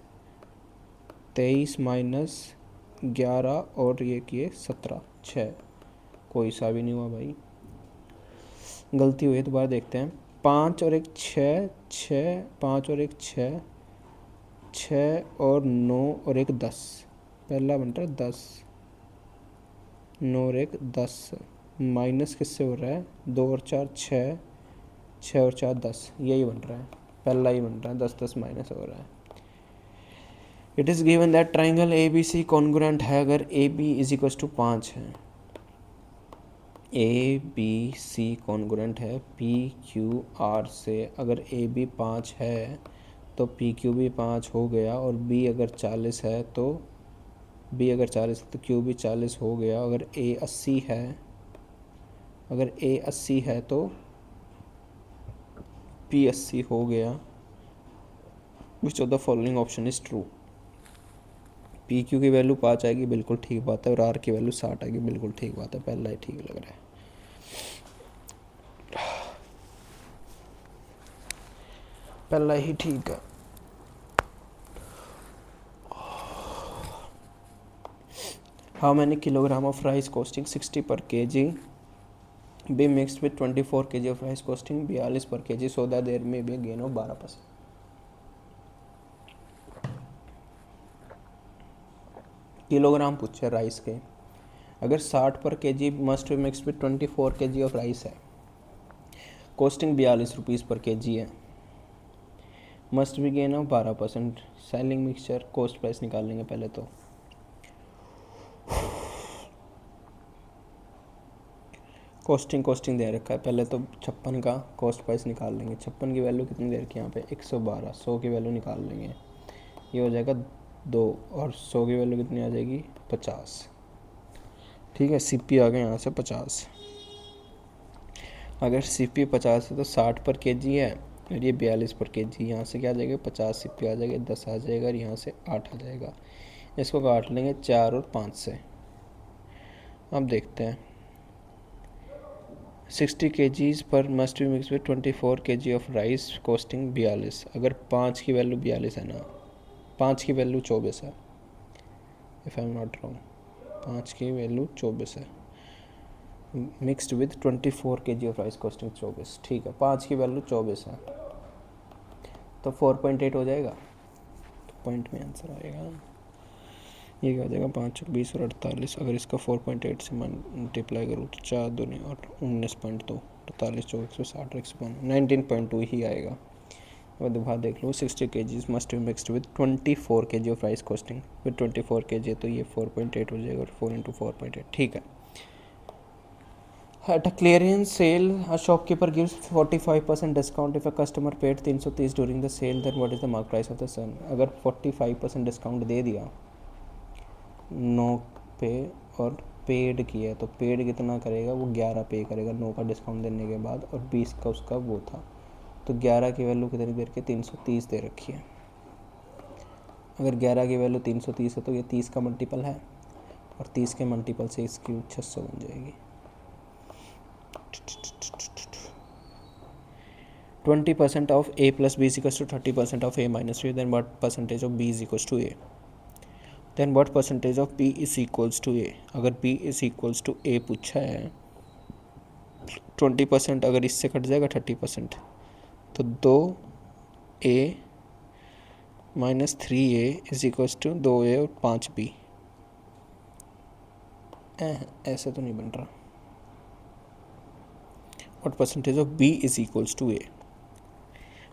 23 -11 और ये किए 17, 6, कोई सा भी नहीं हुआ भाई, गलती हुई है। दोबारा देखते हैं। 5 और 1 6, 6 5 और 1 6, 6 और 9 और 1 10, पहला बनता है 10, 9 और 1 10, माइनस किससे हो रहा है 2 और 4 6, 6 और 4 10, यही बन रहा है, पहला ही बन रहा है, 10 10 माइनस हो रहा है। It is given that triangle A B C congruent है, अगर ए बी = 5 है, ए बी सी कॉन्ग्रुएंट है पी क्यू आर से, अगर ए बी 5 है तो पी क्यू भी 5 हो गया, और बी अगर 40 है तो क्यू भी 40 हो गया। अगर ए 80 है, तो पी 80 हो गया। विच of the following option is true. P Q की वैल्यू 5 आएगी, बिल्कुल ठीक बात है, और आर की वैल्यू 60 आएगी, बिल्कुल ठीक बात है, पहला ही ठीक लग रहा है। पहला ही ठीक है। How many kilogram of rice costing 60 पर kg be mixed with 24 kg of rice costing 42 पर kg, सो दैट देयर में बी गेन ऑफ 12%। किलोग्राम पूछे राइस के, अगर 60 पर kg must be mixed with 24 kg of rice है, costing 42 rupees पर kg है, must be gain of 12%। Selling mixture cost price निकालेंगे पहले तो। कॉस्टिंग दे रखा है, पहले तो 56 का कॉस्ट प्राइस निकाल लेंगे। 56 की वैल्यू कितनी दे रखी है यहाँ पे 112, 100 की वैल्यू निकाल लेंगे, ये हो जाएगा 2, और 100 की वैल्यू कितनी आ जाएगी 50। ठीक है, सीपी आ गया यहाँ से 50। अगर सीपी 50 है तो 60 पर kg है, और ये 42 पर kg, यहाँ से क्या आ जाएगा 50 सीपी आ जाएगा, 10 आ जाएगा, और यहाँ से 8 आ जाएगा। इसको काट लेंगे 4 और 5 से। अब देखते हैं, 60 kg पर must be mix with 24 kg of rice costing 42। अगर 5 की वैल्यू 42 है ना, 5 की वैल्यू 24 है, if I am not wrong, 5 की वैल्यू 24 है, mixed with 24 kg of rice costing 24, ठीक है। 5 की वैल्यू 24 है तो 4.8 हो जाएगा, तो पॉइंट में आंसर आएगा। ये क्या हो जाएगा 5 20 और 48, अगर इसका 4.8 से मल्टीप्लाई करूँ तो 4 दूनी 8, 19.2, 48 चौक 160 19.2 ही आएगा। अब दोबारा देख लो 60 kg must be mixed with 24 kg of rice costing with 24 kg, तो ये 4.8 हो जाएगा और 4 × 4.8 ठीक है। At a clearance sale, a shopkeeper gives 45% discount if a customer paid 330 during the sale, then what is the mark price of the same? अगर 45% discount दे दिया 9 पे और पेड किया, तो पेड कितना करेगा वो 11 पे करेगा 9 का डिस्काउंट देने के बाद, और 20 का उसका वो था, तो 11 की वैल्यू कितनी देर के 330 दे रखी है। अगर 11 की वैल्यू 330 है तो ये 30 का मल्टीपल है, और 30 के मल्टीपल से इसकी 600 बन जाएगी। 20% of a plus b is equals to 30% of a minus b, then what percentage of b is equals to a? Then what percentage of b is equals to a? अगर b is equals to a पूछा है 20%, अगर इससे cut जाएगा 30%, तो 2a minus 3a is equals to 2a और 5b। ऐसे तो नहीं बन रहा। What percentage of b is equals to a?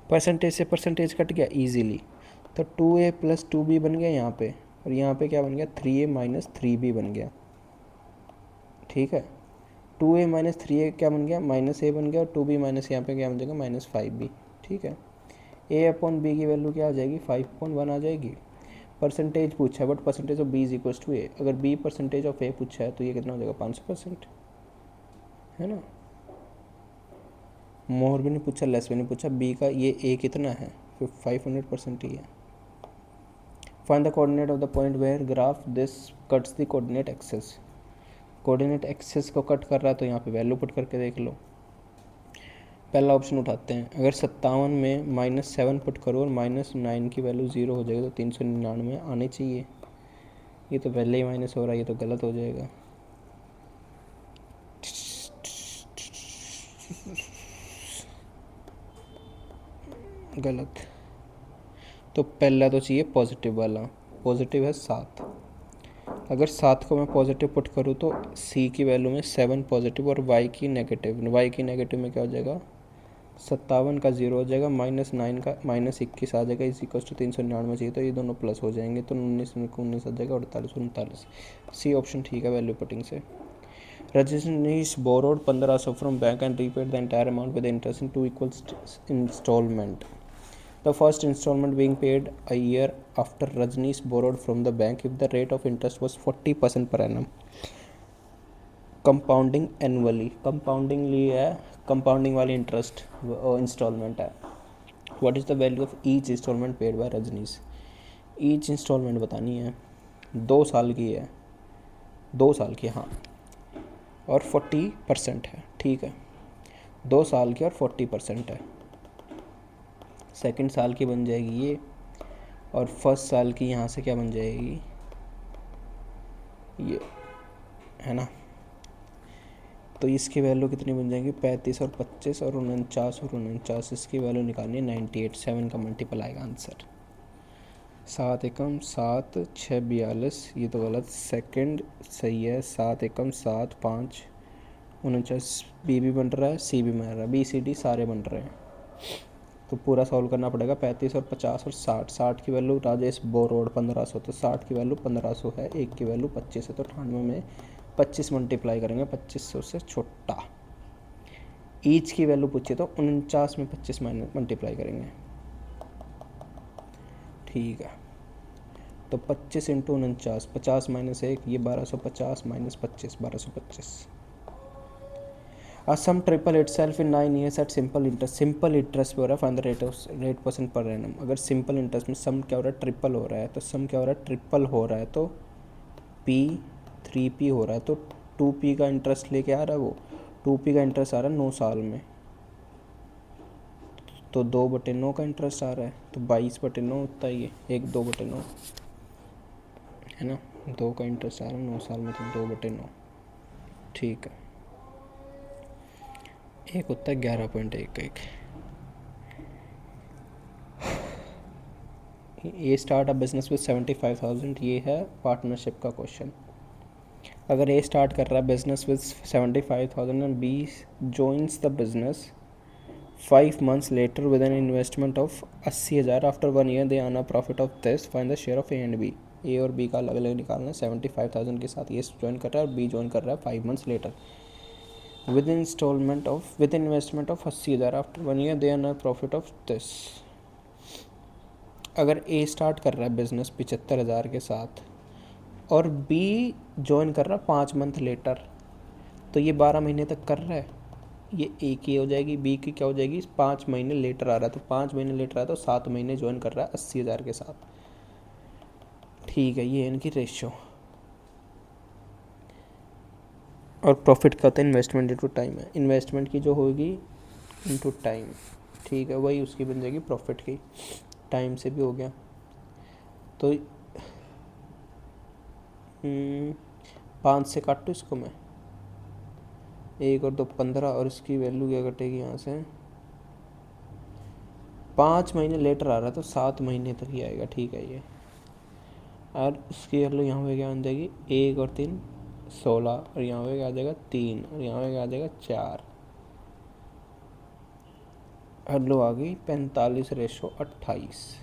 Percentage से परसेंटेज कट गया इजीली, तो 2a प्लस 2b बन गया यहाँ पे, और यहाँ पे क्या बन गया 3a माइनस 3b बन गया। ठीक है, 2a माइनस 3a क्या बन गया माइनस a बन गया, और 2b माइनस यहाँ पे क्या बन जाएगा माइनस 5b। ठीक है, a अपॉन b की वैल्यू क्या आ जाएगी 5/1 आ जाएगी। परसेंटेज पूछा है but percentage of b is equals to a, अगर b परसेंटेज ऑफ a पूछा है तो ये कितना हो जाएगा 500%, है ना। मोर भी नहीं पूछा, लेस भी नहीं पूछा, बी का ये ए कितना है 500% ही है। Find the coordinate of the point where graph this cuts the coordinate axes. Coordinate axes को कट कर रहा है तो यहाँ पे वैल्यू पुट करके देख लो। पहला ऑप्शन उठाते हैं, अगर 57 में -7 पुट करो और -9 की वैल्यू 0 हो जाएगी तो 399 आनी चाहिए। ये तो पहले ही माइनस हो रहा है, ये तो गलत हो जाएगा। गलत, तो पहला तो चाहिए पॉजिटिव वाला। पॉजिटिव है 7, अगर 7 को मैं पॉजिटिव पुट करूँ तो सी की वैल्यू में 7 पॉजिटिव और वाई की नेगेटिव। वाई की नेगेटिव में क्या हो जाएगा 57 का 0 हो जाएगा, -9 का -21 आ जाएगा, इसी को 399 चाहिए, तो ये दोनों प्लस हो जाएंगे, तो 19 आ जाएगा, 48 सी ऑप्शन ठीक है वैल्यू पुटिंग से। Rajneesh borrowed 1500 from bank and repaid the entire amount with interest in 2 equal installment. The first installment being paid a year after Rajneesh borrowed from the bank if the rate of interest was 40% per annum. Compounding annually. Compounding ली है, compounding वाली interest installment है. What is the value of each installment paid by Rajneesh? Each installment बतानी है, 2 साल की है, 2 साल की, हाँ, और 40% है। ठीक है, 2 साल की और 40% है। सेकंड साल की बन जाएगी ये, और फर्स्ट साल की यहाँ से क्या बन जाएगी ये, है ना। तो इसकी वैल्यू कितनी बन जाएगी 35 और 25 और 49, इसकी वैल्यू निकालनी है 98। 7 का मल्टीपल आएगा आंसर। 7 एकम 7 6 42, ये तो गलत, सेकंड सही है। 7 एकम 7 5 49, बी भी बन रहा है, सी भी बन रहा है, बी सी डी सारे बन रहे हैं। तो पूरा सॉल्व करना पड़ेगा। 35 और 50 और 60। 60 की वैल्यू राजेश बोरोड 1500, तो 60 की वैल्यू 1500 है, 1 की वैल्यू 25 है, तो 98 में 25 मल्टीप्लाई करेंगे 2500 से छोटा। ईच की वैल्यू पूछिए तो 49 में 25 माइनस मल्टीप्लाई करेंगे। ठीक है, तो 25 × 49, 50 माइनस 1, ये 1250 minus 25, 1225। A sum triple itself in 9 years at simple interest पे हो रहा है, find the rate % per annum. अगर सिंपल इंटरेस्ट में सम क्या हो रहा है ट्रिपल हो रहा है, तो सम क्या हो रहा है ट्रिपल हो रहा है, तो P 3P हो रहा है, तो 2P का इंटरेस्ट लेके आ रहा है, वो 2P का इंटरेस्ट आ रहा है 9 साल में, तो 2/9 का इंटरेस्ट आ रहा है, तो 22/9 होता है ये, 1/2/9 है ना। 2 का इंटरेस्ट आ रहा है 9 साल में, तो 2/9। ठीक है, एक होता है 11.11। ये स्टार्ट अ बिजनेस विद 75,000, ये है पार्टनरशिप का क्वेश्चन। अगर ए स्टार्ट कर रहा है business with 75,000 and B joins the business 5 months later with an investment of 80,000 after 1 year they earn a profit of this find the share of A and B. A और B का अलग अलग निकालना है। 75,000 के साथ ये ज्वाइन कर रहा है और बी ज्वाइन कर रहा है 5 months later with investment of 80,000 after 1 year they earn a profit of this. अगर ए स्टार्ट कर रहा है बिजनेस 75,000 के साथ और बी ज्वाइन कर रहा है 5 month लेटर, तो ये 12 महीने तक कर रहा है, ये ए की हो जाएगी, बी की क्या हो जाएगी, 5 महीने लेटर आ रहा है, तो 5 महीने लेटर आ रहा है तो 7 महीने ज्वाइन कर रहा है 80,000 के साथ। ठीक है, ये है इनकी रेशियो। और प्रॉफिट का होता है इन्वेस्टमेंट इनटू टाइम है, इन्वेस्टमेंट की जो होगी इनटू टाइम। ठीक है, वही उसकी बन जाएगी प्रॉफिट की। टाइम से भी हो गया तो 5 से काटो इसको मैं, 1 और 2 15, और इसकी वैल्यू क्या कटेगी यहाँ से, 5 महीने लेटर आ रहा है तो 7 महीने तक ही आएगा। ठीक है ये, और इसकी वैल्यू यहाँ पे क्या बन जाएगी, 1 और 3 16, और यहाँ पे क्या आ जाएगा 3, और यहाँ पे क्या आ जाएगा 4, वैल्यू आ गई 45:28।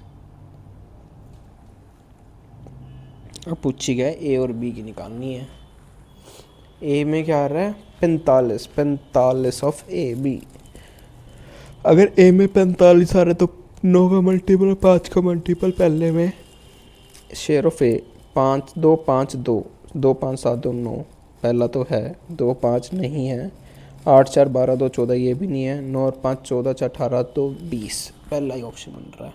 अब पूछी गया ए और बी की निकालनी है। ए में क्या आ रहा है 45 ऑफ ए बी। अगर ए में 45 आ रहा है तो 9 का मल्टीपल और 5 का मल्टीपल पहले में शेयर ऑफ ए 5 2 5 2 2 5 7 2 9 पहला तो है, 2 5 नहीं है, 8 4 12 2 14 ये भी नहीं है, 9 और 5 14 4 18 तो 20, पहला ही ऑप्शन बन रहा है।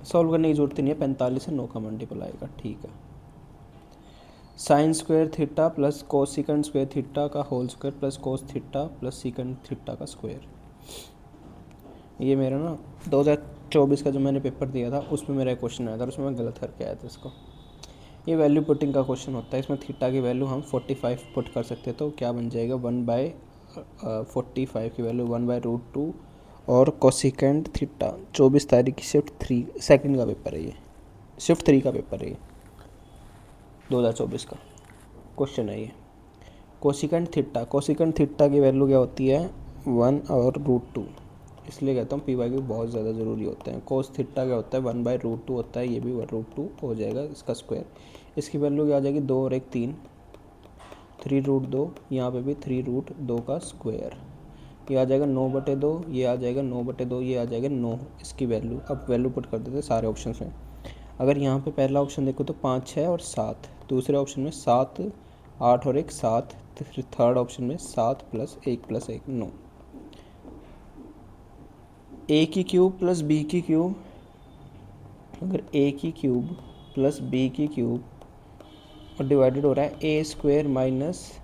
सॉल्व करने की जरूरत नहीं है, 45 से 9 का मल्टीपल आएगा। ठीक है, sine square theta plus cosecant square theta का whole square plus cos theta plus secant theta का स्क्वायर। ये मेरा ना 2024 का जो मैंने पेपर दिया था उसमें मेरा क्वेश्चन आया था, उसमें मैं गलत करके आया था इसको। ये वैल्यू पुटिंग का क्वेश्चन होता है, इसमें थीटा की वैल्यू हम 45 पुट कर सकते हैं, तो क्या बन जाएगा 1/45 की वैल्यू 1/√2, और कोसिकेंड थीटा 24 तारीख की शिफ्ट 3 सेकंड का पेपर है, ये शिफ्ट 3 का पेपर है, ये 2024 का क्वेश्चन है ये। कोसिकेंड थीटा की वैल्यू क्या होती है 1 और √2, इसलिए कहता हूँ पी वाई क्यू बहुत ज़्यादा ज़रूरी होते हैं। कोस थीटा क्या होता है 1/√2 होता है, ये भी 1/√2 हो जाएगा इसका स्क्वायर। इसकी वैल्यू क्या आ जाएगी 2 और 1 3, 3√2, यहाँ पे भी 3√2 का स्क्वायर, ये आ जाएगा 9/2, ये आ जाएगा 9/2, ये आ जाएगा 9 इसकी वैल्यू। अब वैल्यू पुट कर देते हैं सारे ऑप्शन में। अगर यहाँ पे पहला ऑप्शन देखो तो 5 6 और 7, दूसरे ऑप्शन में 7 8 और 1 7, थर्ड ऑप्शन में 7 + 1 + 1 9। ए की क्यूब प्लस बी की क्यूब, अगर ए की क्यूब प्लस बी की क्यूब और डिवाइडेड हो रहा है A square minus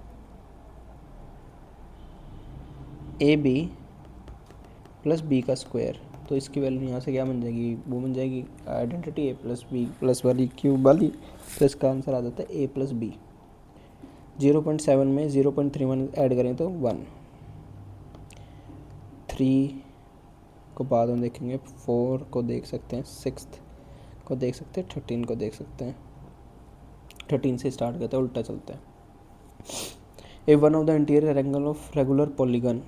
A B plus B का स्क्वायर, तो इसकी वैल्यू यहाँ से क्या बन जाएगी, वो बन जाएगी आइडेंटिटी ए प्लस बी प्लस वाली क्यूब वाली, तो इसका आंसर आ जाता है ए प्लस बी। 0.7 में 0.31 ऐड करें तो 1, 3 को बाद में देखेंगे, 4 को देख सकते हैं, 6 को देख सकते हैं, 13 को देख सकते हैं। 13 से स्टार्ट करते हैं, उल्टा चलते हैं। If one of the interior angle of regular polygon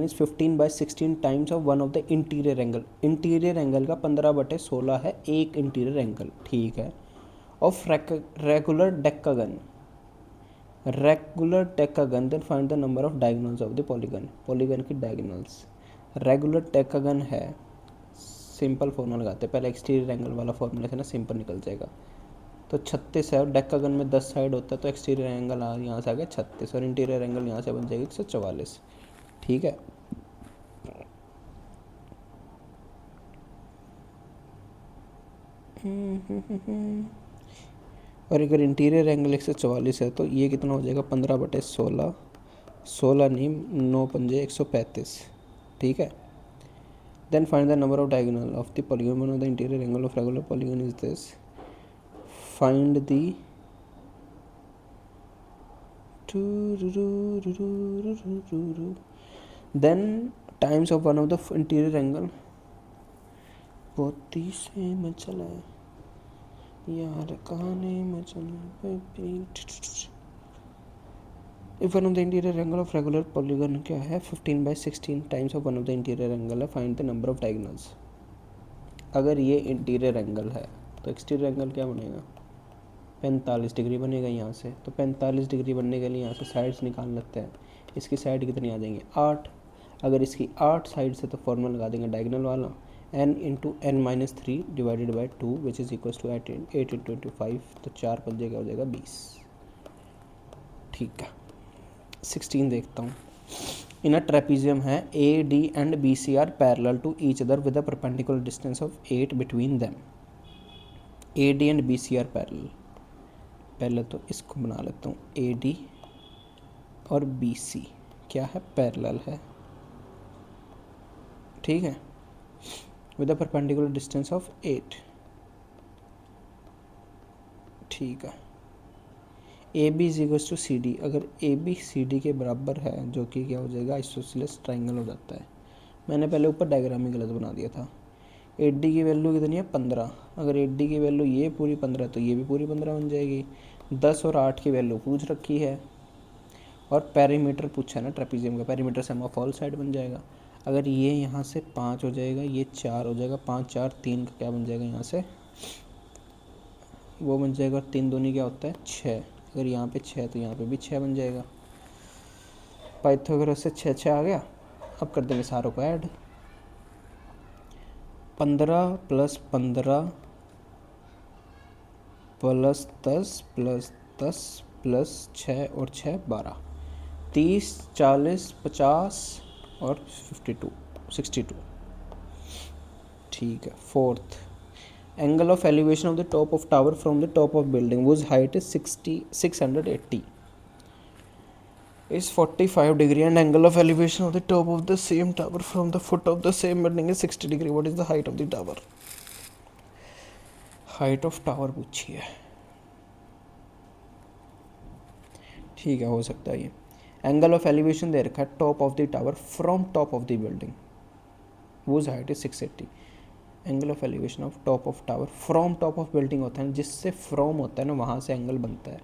is 15/16 times of one of the interior angle, interior angle का 15/16 है एक इंटीरियर एंगल, ठीक है, of regular decagon, then find the number of diagonals of the polygon, polygon की diagonals. Regular decagon है, simple formula लगाते हैं, पहले एक्सटीरियर एंगल वाला फॉर्मूला से ना सिंपल निकल जाएगा। तो 36 है और डेकागन में 10 साइड होता है, तो एक्सटीरियर एंगल यहाँ से आ गया 36 और इंटीरियर एंगल यहाँ से बन जाएगी 144। ठीक है, और अगर इंटीरियर एंगल 144 है तो ये कितना हो जाएगा 15/16, 16 नहीं 9 पंजे 135। ठीक है, then find the number of diagonal of the polygon of the interior angle of regular polygon is this, find the then times of one of the interior angle, पोती से मचला यार कहानी मचला। If one of the interior angle of regular polygon क्या है 15/16 times of one of the interior angle है, find the number of diagonals. अगर ये इंटीरियर एंगल है तो एक्सटीरियर एंगल क्या बनेगा, 45 डिग्री बनेगा यहाँ से। तो 45 डिग्री बनने के लिए यहाँ से साइड्स निकाल लेते हैं। इसकी साइड कितनी आ जाएंगी 8। अगर इसकी 8 साइड से तो फॉर्मूला लगा देंगे डायगोनल वाला n into n-3 divided by 2 which is equal to 8 into 5। तो 4 पंजे क्या हो जाएगा 20। ठीक है 16 देखता हूँ। इन अ ट्रेपीजियम है A D and B C are parallel to each other with a perpendicular distance of 8 between them. A D and B C are parallel. पहले तो इसको बना लेता हूँ, ए डी और बी सी क्या है पैरेलल है, ठीक है, with a perpendicular distance of 8। ठीक है A B is equals to C D. अगर ए बी सी डी के बराबर है जो कि क्या हो जाएगा आइसोसेलेस ट्राइंगल हो जाता है। मैंने पहले ऊपर डायग्राम ही गलत बना दिया था। 8D की वैल्यू कितनी है 15। अगर 8D की वैल्यू ये पूरी 15 तो ये भी पूरी 15 बन जाएगी। 10 और 8 की वैल्यू पूछ रखी है और पेरीमीटर पूछा है ना ट्रेपीजियम का, perimeter sum of all side बन जाएगा। अगर ये यहाँ से 5 हो जाएगा, ये 4 हो जाएगा, 5 4 3 का क्या बन जाएगा यहाँ से वो बन जाएगा, 3 दूनी क्या होता है 6। अगर यहाँ पे 6 तो यहाँ पे भी 6 बन जाएगा। पाइथागोरस से 6 6 आ गया। अब कर देंगे सारों को ऐड। 15 + 15 + 10 + 10 + 6 और 6 12, 30 40 50 और 52 62। ठीक है fourth, angle of elevation of the top of tower from the top of building was height is 680 is 45 degree and angle of elevation of the top of the same tower from the foot of the same building is 60 degree. What is the height of the tower? Height of tower पूछी है। ठीक है हो सकता है ये। Angle of elevation दे रखा है top of the tower from top of the building whose height is 680। Angle of elevation of top of tower from top of building होता है, जिससे फ्रॉम होता है ना वहाँ से एंगल बनता है।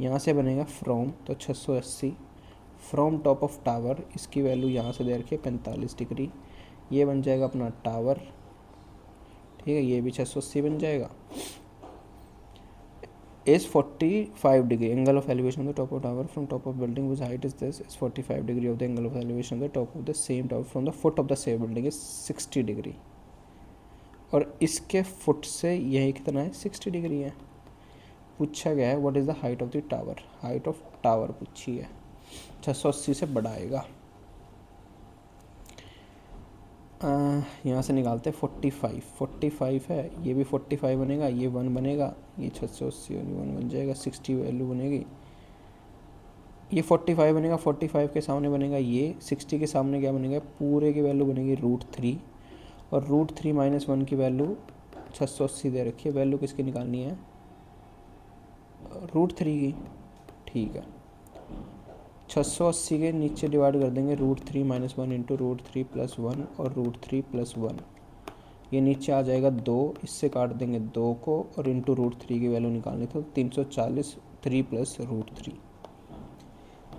यहाँ से बनेगा फ्रॉम तो 680 फ्रॉम टॉप ऑफ टावर, इसकी वैल्यू यहाँ से दे रखी है 45 डिग्री। ये बन जाएगा अपना टावर, ठीक है, ये भी 680 बन जाएगा। Is 45 degree angle of elevation of the top of tower from top of building which height is this is 45 degree of the angle of elevation of the top of the same tower from the foot of the same building is 60 degree. और इसके foot से यही कितना है 60 degree है। पूछा गया है what is the height of the tower, height of tower पूछी है। 680 से बड़ा आएगा। यहाँ से निकालते हैं 45 है, ये भी 45 बनेगा, ये 1 बनेगा, ये 680 और 1 बन जाएगा, 60 वैल्यू बनेगी। ये 45 बनेगा, 45 के सामने बनेगा ये, 60 के सामने क्या बनेगा पूरे की वैल्यू बनेगी √3 और √3 - 1 की वैल्यू 680 दे रखी है। वैल्यू किसकी निकालनी है √3 की। ठीक है 680 के नीचे डिवाइड कर देंगे √3 - 1 इंटू √3 + 1 और √3 + 1, ये नीचे आ जाएगा 2, इससे काट देंगे 2 को और इंटू √3 की वैल्यू निकालनी तो 340 3 + √3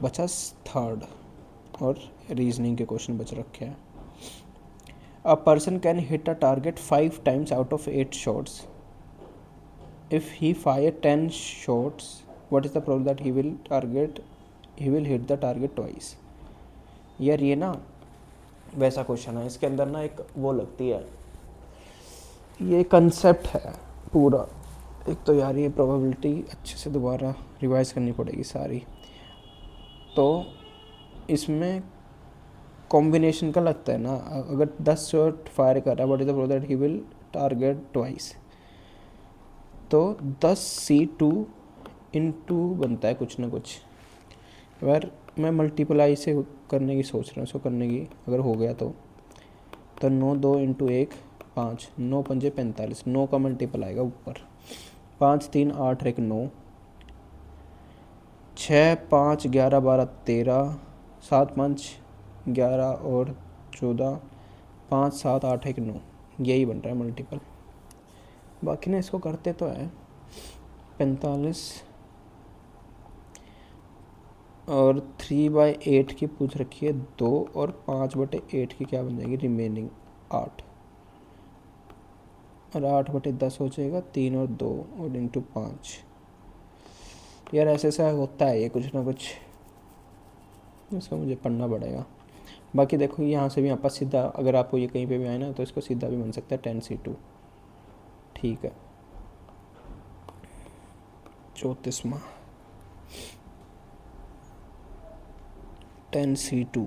बचा थर्ड। और रीजनिंग के क्वेश्चन बच रखे हैं। A person can hit a target 5 times out of 8 shots if he fire 10 shots what is the probability that he will hit the target twice। यार ये ना वैसा क्वेश्चन है, इसके अंदर ना एक वो लगती है, ये कंसेप्ट है पूरा। एक तो यार ये प्रोबेबिलिटी अच्छे से दोबारा रिवाइज करनी पड़ेगी सारी। तो इसमें कॉम्बिनेशन का लगता है ना, अगर 10 शॉट फायर कर रहा है what is the probability that he will target twice, तो 10C2 इंटू बनता है कुछ ना कुछ। अगर मैं मल्टीप्लाई से करने की सोच रहा हूँ, इसको करने की अगर हो गया तो 9 2 इंटू 1 5, 9 पंजे 45, 9 का मल्टीपल आएगा ऊपर, 5 3 8 1 9, 6 5 11 12 13, 7 5 11 और 14, 5 7 8 1 9, यही बन रहा है मल्टीपल। बाकी ना इसको करते तो है 45 और 3/8 की पूछ रखी है 2 और 5/8 की क्या बन जाएगी रिमेनिंग 8 और 8/10 हो जाएगा 3 और 2 और इंटू 5। यार ऐसे ऐसा होता है ये कुछ ना कुछ, इसको मुझे पढ़ना पड़ेगा। बाकी देखो यहाँ से भी यहाँ पर सीधा अगर आपको ये कहीं पे भी आए ना तो इसको सीधा भी बन सकता है 10C2। ठीक है 34वां 10C2।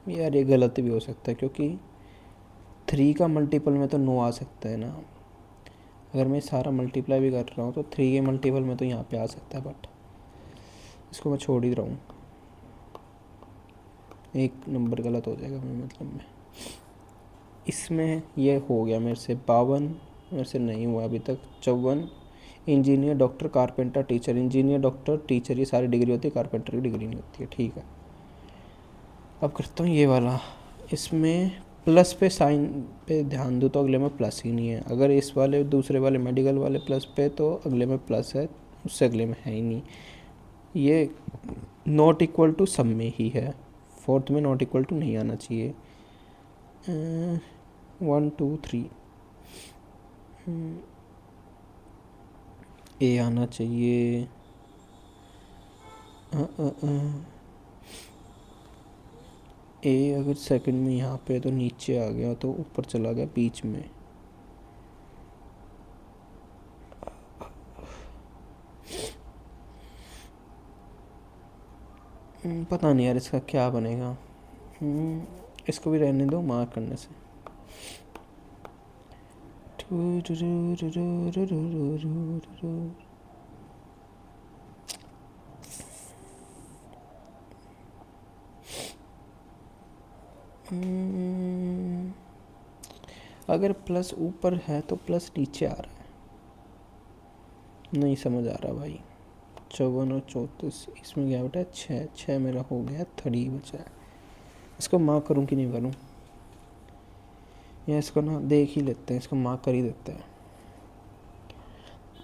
यार ये गलत भी हो सकता है क्योंकि 3 का मल्टीपल में तो 9 आ सकता है ना। अगर मैं सारा मल्टीप्लाई भी कर रहा हूँ तो 3 के मल्टीपल में तो यहाँ पे आ सकता है, बट इसको मैं छोड़ ही रहा हूँ, एक नंबर गलत हो जाएगा मेरे मतलब में। इसमें ये हो गया मेरे से 52, मेरे से नहीं हुआ अभी तक 54। Engineer doctor carpenter teacher, engineer doctor teacher ये सारी डिग्री होती है, कारपेंटर की डिग्री नहीं होती है। ठीक है अब करता हूँ ये वाला। इसमें प्लस पे साइन पे ध्यान दूँ तो अगले में प्लस ही नहीं है। अगर इस वाले दूसरे वाले मेडिकल वाले प्लस पे तो अगले में प्लस है, उससे अगले में है ही नहीं। ये नॉट इक्वल टू सब में ही है, फोर्थ में नॉट इक्वल टू नहीं आना चाहिए। 1 2 3 ए आना चाहिए। ए अगर सेकंड में यहाँ पे तो नीचे आ गया तो ऊपर चला गया बीच में। पता नहीं यार इसका क्या बनेगा। इसको भी रहने दो मार्क करने से। अगर प्लस ऊपर है तो प्लस नीचे आ रहा है, नहीं समझ आ रहा भाई। 54 और 34 इसमें क्या बेटा 6 मेरा हो गया, 3 बचा है। इसको मार्क करूँ कि नहीं करूँ, या इसको ना देख ही लेते हैं, इसको मार्क कर ही देते हैं।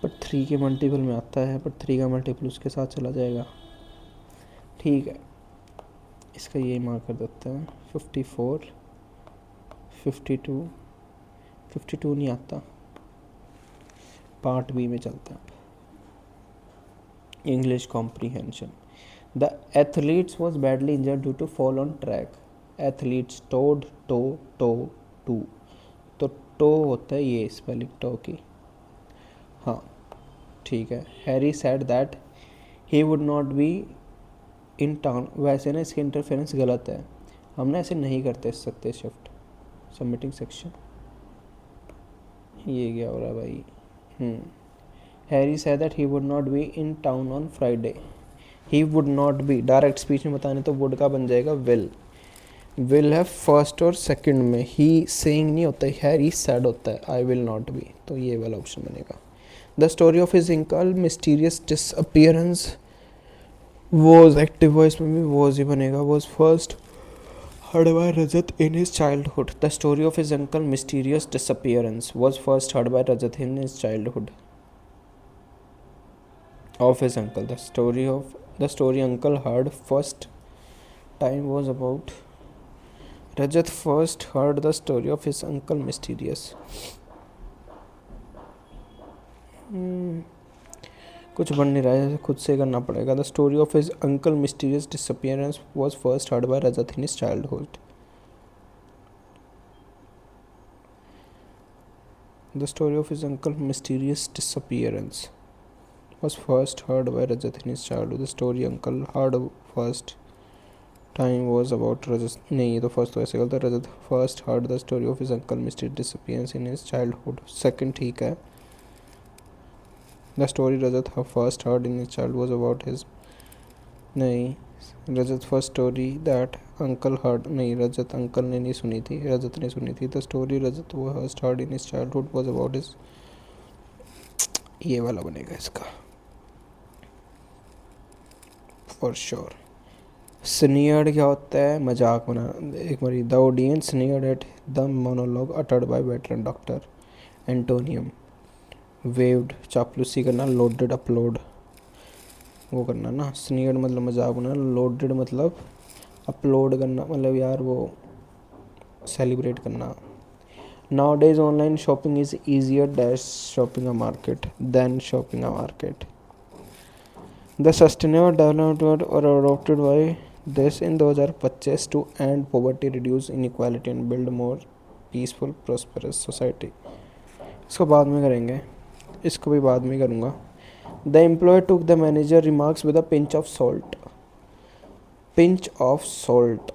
पर 3 के मल्टीपल में आता है, पर 3 का मल्टीपल उसके साथ चला जाएगा। ठीक है इसका ये मार्क कर देते हैं 54 52 52 नहीं आता, पार्ट बी में चलता है। English comprehension. The athletes was badly injured due to fall on track. Athletes toed toe toe to, तो टो होता है ये स्पेलिंग टो की। हाँ ठीक है। Harry said that he would not be in town. वैसे ना इसके इंटरफेरेंस गलत है, हम ना ऐसे नहीं करते सकते शिफ्ट सबमिटिंग सेक्शन। ये क्या हो रहा है भाई। Harry said that he would not be in town on Friday. He would not B direct speech में बताने तो वुड का बन जाएगा विल। विल है फर्स्ट और सेकंड में, ही सेइंग नहीं होता है, हैरी सैड होता है, आई विल नॉट बी, तो ये वाला ऑप्शन बनेगा। The story of his uncle mysterious disappearance was active voice में भी वॉज ही बनेगा। Was first heard by Rajat in his childhood. The story of his uncle mysterious disappearance was first heard by Rajat in his childhood. Of his uncle, the story uncle heard first time was about Rajat first heard the story of his uncle mysterious. कुछ बन नहीं रहा है, खुद से करना पड़ेगा। The story of his uncle mysterious disappearance was first heard by Rajat in his childhood. The story of his uncle mysterious disappearance was first heard by Rajat in his childhood. The story uncle heard first time was about Rajat. नहीं ये तो first तो ऐसे गलत है। Rajat first heard the story of his uncle mysterious disappearance in his childhood, second ठीक है। The story Rajat first heard in his child was about his नहीं, Rajat first story that uncle heard नहीं, रजत अंकल ने नहीं सुनी थी, रजत ने सुनी थी। द स्टोरी रजत वो first heard in his childhood was about his, ये वाला बनेगा इसका फॉर श्योर। स्नीयर्ड क्या होता है? मजाक बनाना। एक बारी, the audience sneered at the monologue uttered by veteran doctor. Antonym, waved चापलूसी करना, लोडेड अपलोड वो करना ना। स्नीयर्ड मतलब मजाक बनाना, लोडेड मतलब अपलोड करना, मतलब यार वो सेलिब्रेट करना। Nowadays online shopping is easier dash shopping a market than shopping a market. The sustainable development और अडोप्टेड बाई देश in 2025 to end poverty, reduce inequality and build more peaceful prosperous society. इसको बाद में करेंगे, इसको भी बाद में करूँगा। The employee took the manager remarks with a pinch of salt. Pinch of salt.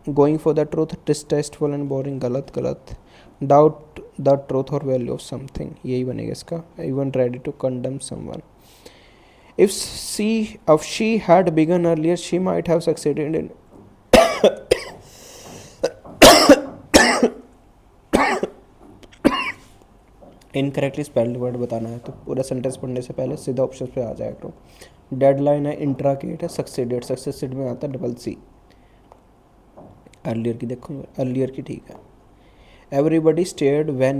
Going for the truth, distasteful and boring, गलत गलत। डाउट द ट्रूथ और वैल्यू ऑफ समथिंग, यही बनेगा इसका। Even ready to condemn someone. If she had begun earlier, she might have succeeded in incorrectly spelled word बताना है तो पूरा सेंटेंस पढ़ने से पहले सीधा ऑप्शन पे आ जाएगा। तो डेडलाइन है, इंट्राकेट है, सक्सेडेड, सक्सेसिड में आता है डबल सी। अर्लियर की देखो, अर्लियर की ठीक है। Everybody stared when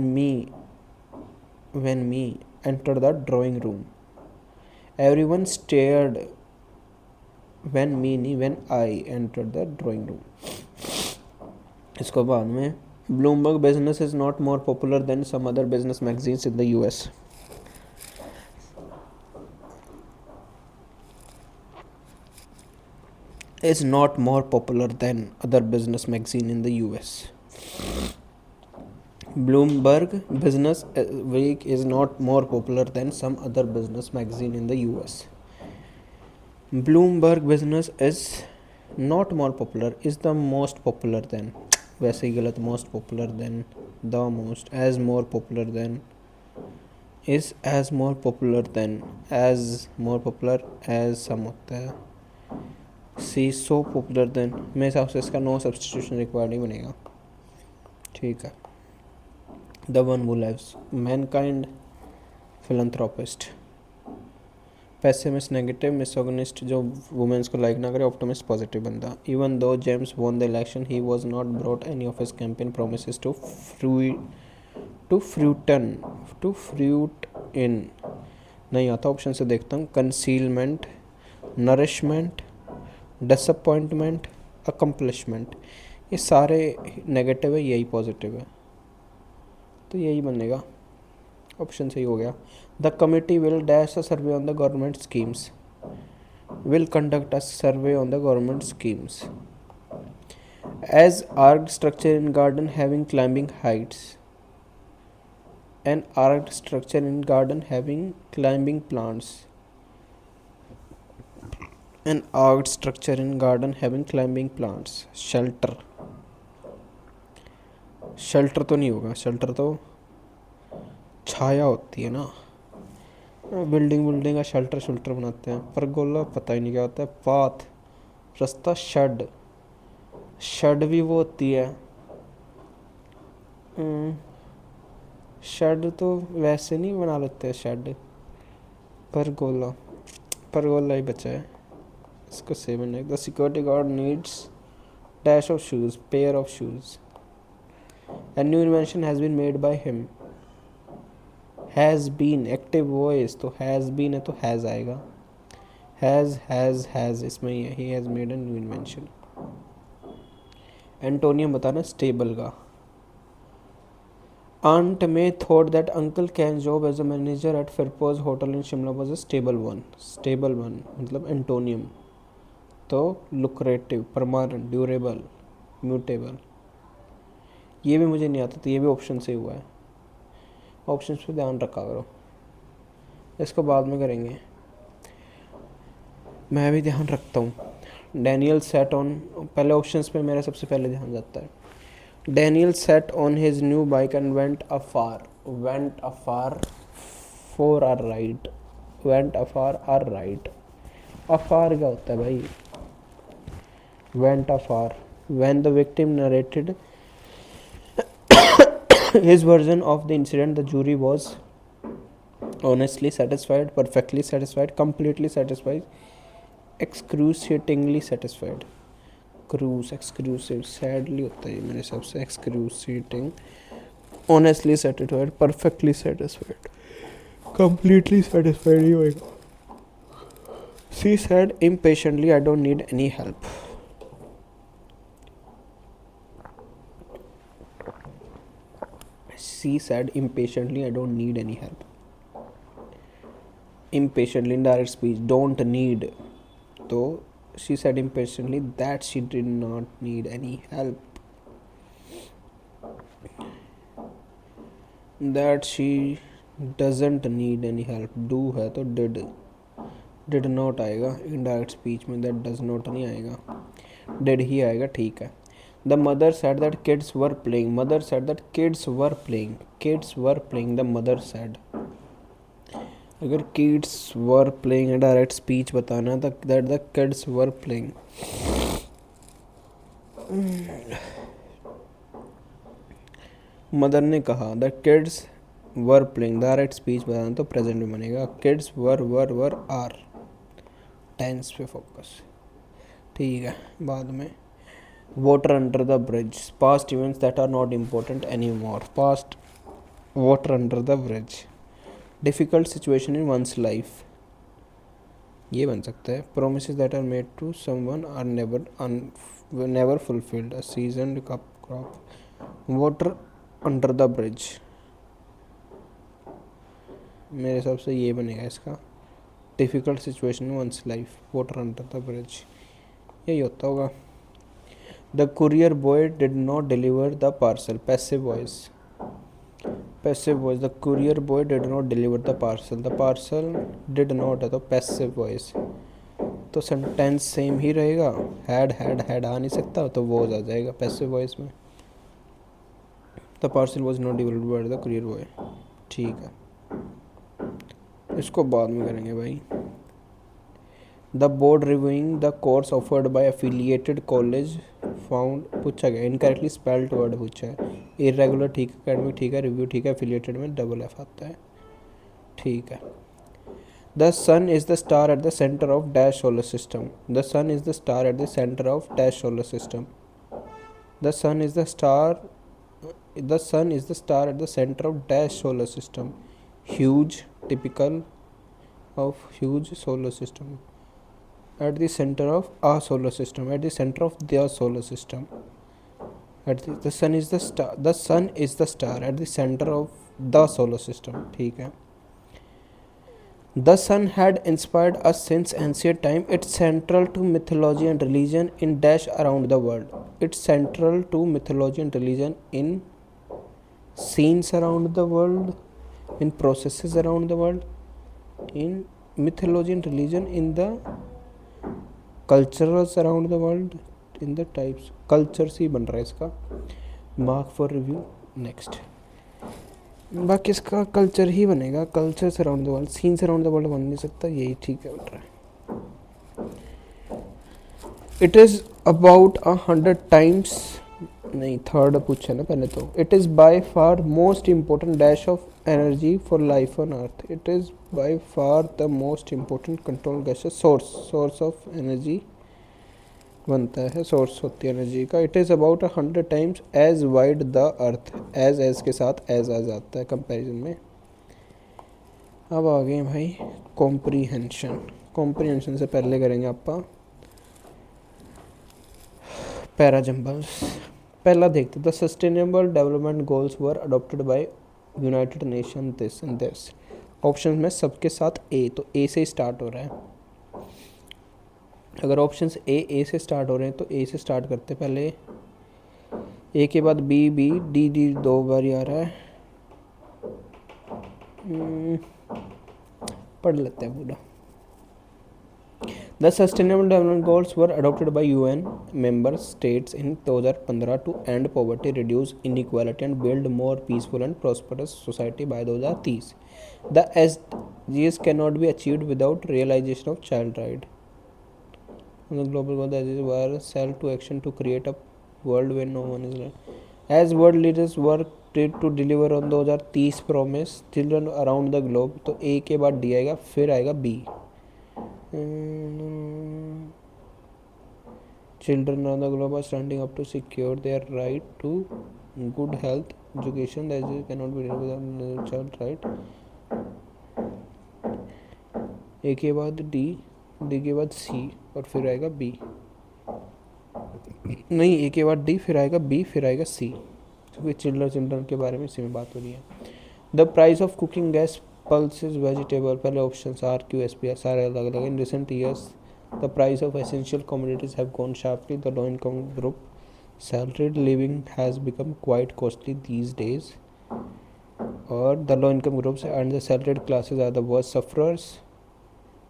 me enter the drawing room. Everyone stared when me नहीं, when I enter the drawing room. इसको बाद में, Bloomberg business is not more popular than some other business magazines in the US. is not more popular than other business magazine in the US. Bloomberg Business Week is not more popular than some other business magazine in the US. Bloomberg Business is not more popular, is the most popular than, वैसे ही गलत, most popular than, the most, as more popular than, is as more popular than, as more popular as some होता है। सी so popular then, मेरे हिसाब से इसका no substitution required नहीं बनेगा। ठीक है। The one who loves mankind, philanthropist. Pessimist negative, misogynist जो वुमेन्स को लाइक ना करे, ऑप्टिमिस्ट पॉजिटिव बंदा। Even though James won the election he was not brought any of his campaign promises to fruition, नहीं आता option से देखता हूँ। कंसीलमेंट, नरिशमेंट, डिसअपॉइंटमेंट, अकम्पलिशमेंट, ये सारे नेगेटिव है, यही पॉजिटिव है, तो यही बनेगा, ऑप्शन सही हो गया। The committee will dash a survey on the government schemes, will conduct a survey on the government schemes. As arched structure in garden having climbing heights, an arched structure in garden having climbing plants, an arched structure in garden having climbing plants. shelter, shelter तो नहीं होगा, shelter तो छाया होती है ना, building का shelter बनाते हैं। परगोला पता ही नहीं क्या होता है। पाथ, रास्ता। शेड भी वो होती है। शेड तो वैसे नहीं बना लेते हैं शेड। परगोला ही बचा है, इसको सेवन है। The security guard needs dash of shoes, pair of shoes. A new invention has been made by him. Has been active voice, तो has been है तो has आएगा। has इसमें ही है। He has made a new invention. Antonym बताना stable का। Aunt May thought that Uncle Ken's job as a manager at Firpo's hotel in Shimla was a stable one. Stable one मतलब antonym, तो lucrative, permanent, durable, mutable. ये भी मुझे नहीं आता, तो ये भी ऑप्शन से हुआ है। ऑप्शन पे ध्यान रखा करो, इसको बाद में करेंगे, मैं भी ध्यान रखता हूँ। डैनियल सेट ऑन, पहले ऑप्शंस पे मेरा सबसे पहले ध्यान जाता है। Daniel set on his new bike and went afar for a ride. Went afar a ride, afar क्या होता है भाई? went afar. When the victim narrated his version of the incident, the jury was honestly satisfied, perfectly satisfied, completely satisfied, excruciatingly satisfied, cruise exclusive sadly होता है ये मेरे हिसाब से, excruciating, honestly satisfied, perfectly satisfied, completely satisfied ही होएगा। She said impatiently I don't need any help, she said impatiently I don't need any help, impatiently indirect speech, don't need, तो she said impatiently that she did not need any help, that she doesn't need any help, do है तो did not आएगा indirect speech में, that does not नहीं आएगा, did ही आएगा, ठीक है। The mother said that kids were playing, mother said that kids were playing, kids were playing, the mother said, अगर kids were playing है डायरेक्ट स्पीच बताना तो that the kids were playing, mother ने कहा the kids were playing, direct speech बताना तो present में बनेगा, kids were are, टेंस पे फोकस, ठीक है। बाद में water under the bridge, past events that are not important anymore, past water under the bridge, difficult situation in one's life, ये बन सकता है। Promises that are made to someone are never fulfilled, a season crop, water under the bridge, मेरे हिसाब से ये बनेगा इसका, difficult situation in one's life, water under the bridge, यही होता होगा। The courier boy did not deliver the parcel, passive voice, passive voice, the courier boy did not deliver the parcel did not है तो passive voice, तो sentence same ही रहेगा, had आ नहीं सकता तो वॉज आ जाएगा पैसिव वॉइस में, the parcel was not delivered by the courier boy, ठीक है। इसको बाद में करेंगे भाई। The board reviewing the course offered by affiliated college found, पूछा गया इनकरेक्टली स्पेल्ड वर्ड पूछा है, इरेगुलर ठीक है, एकेडमिक ठीक है, रिव्यू ठीक है, एफिलिएटेड में डबल एफ आता है, ठीक है। The sun is the star at the centre of dash solar system, the sun is the star at the centre of dash solar system, the sun is the star, the sun is the star at the centre of dash solar system, huge, typical of huge solar system, at the center of a solar system, at the center of their solar system, the sun is the star, the sun is the star at the center of the solar system, ठीक है। The sun had inspired us since ancient time, it's central to mythology and religion in dash around the world, it's central to mythology and religion in scenes around the world, in processes around the world, in mythology and religion in the culturals around the world, in the types, cultures ही बन रहा है इसका, mark for review next, बाकी इसका culture ही बनेगा, cultures around the world, scenes around the world बन नहीं सकता, यही ठीक है बन रहा है। इट इज़ अबाउट 100 टाइम्स, नहीं थर्ड पूछा ना पहले तो, it is by far most important dash of energy for life on earth, it is by far the most important control gases, source of energy बनता है, सोर्स होती है energy का। It is about 100 times as wide the earth, as के साथ as आ जाता है comparison में। अब आ गए भाई कॉम्प्रीहेंशन, कॉम्प्रीहेंशन से पहले करेंगे आपका पैरा जंबल्स। पहला देखते the sustainable development goals were adopted bye United nation this and this, option में सबके साथ ए, तो ए से स्टार्ट हो रहा है, अगर ऑप्शंस ए से स्टार्ट हो रहे हैं तो ए से स्टार्ट करते, पहले ए के बाद बी डी दो बार आ रहा है, पढ़ लेते हैं पूरा। The sustainable development goals were adopted by UN member states in 2015 to end poverty, reduce inequality and build more peaceful and prosperous society by 2030। The SDGs can not be achieved without realisation of child right. The global goal that is were cell to action to create a world where no one is left. As world leaders work to deliver on 2030 promise children around the globe, तो A के बाद D आएगा, फिर आएगा B, Children around the globe are standing up to secure their right to good health education. That is cannot be done without child right. ए के बाद D, D के बाद सी और फिर आएगा बी। नहीं, ए के बाद डी, फिर आएगा बी, फिर आएगा सी, क्योंकि चिल्ड्रन के बारे में इसी में बात हो रही है। The price of cooking gas pulses vegetable, पहले option R Q S P R सारे अलग अलग। In recent years the price of essential commodities have gone sharply. The low income group salaried living has become quite costly these days. और the low income groups and the salaried classes are the worst sufferers.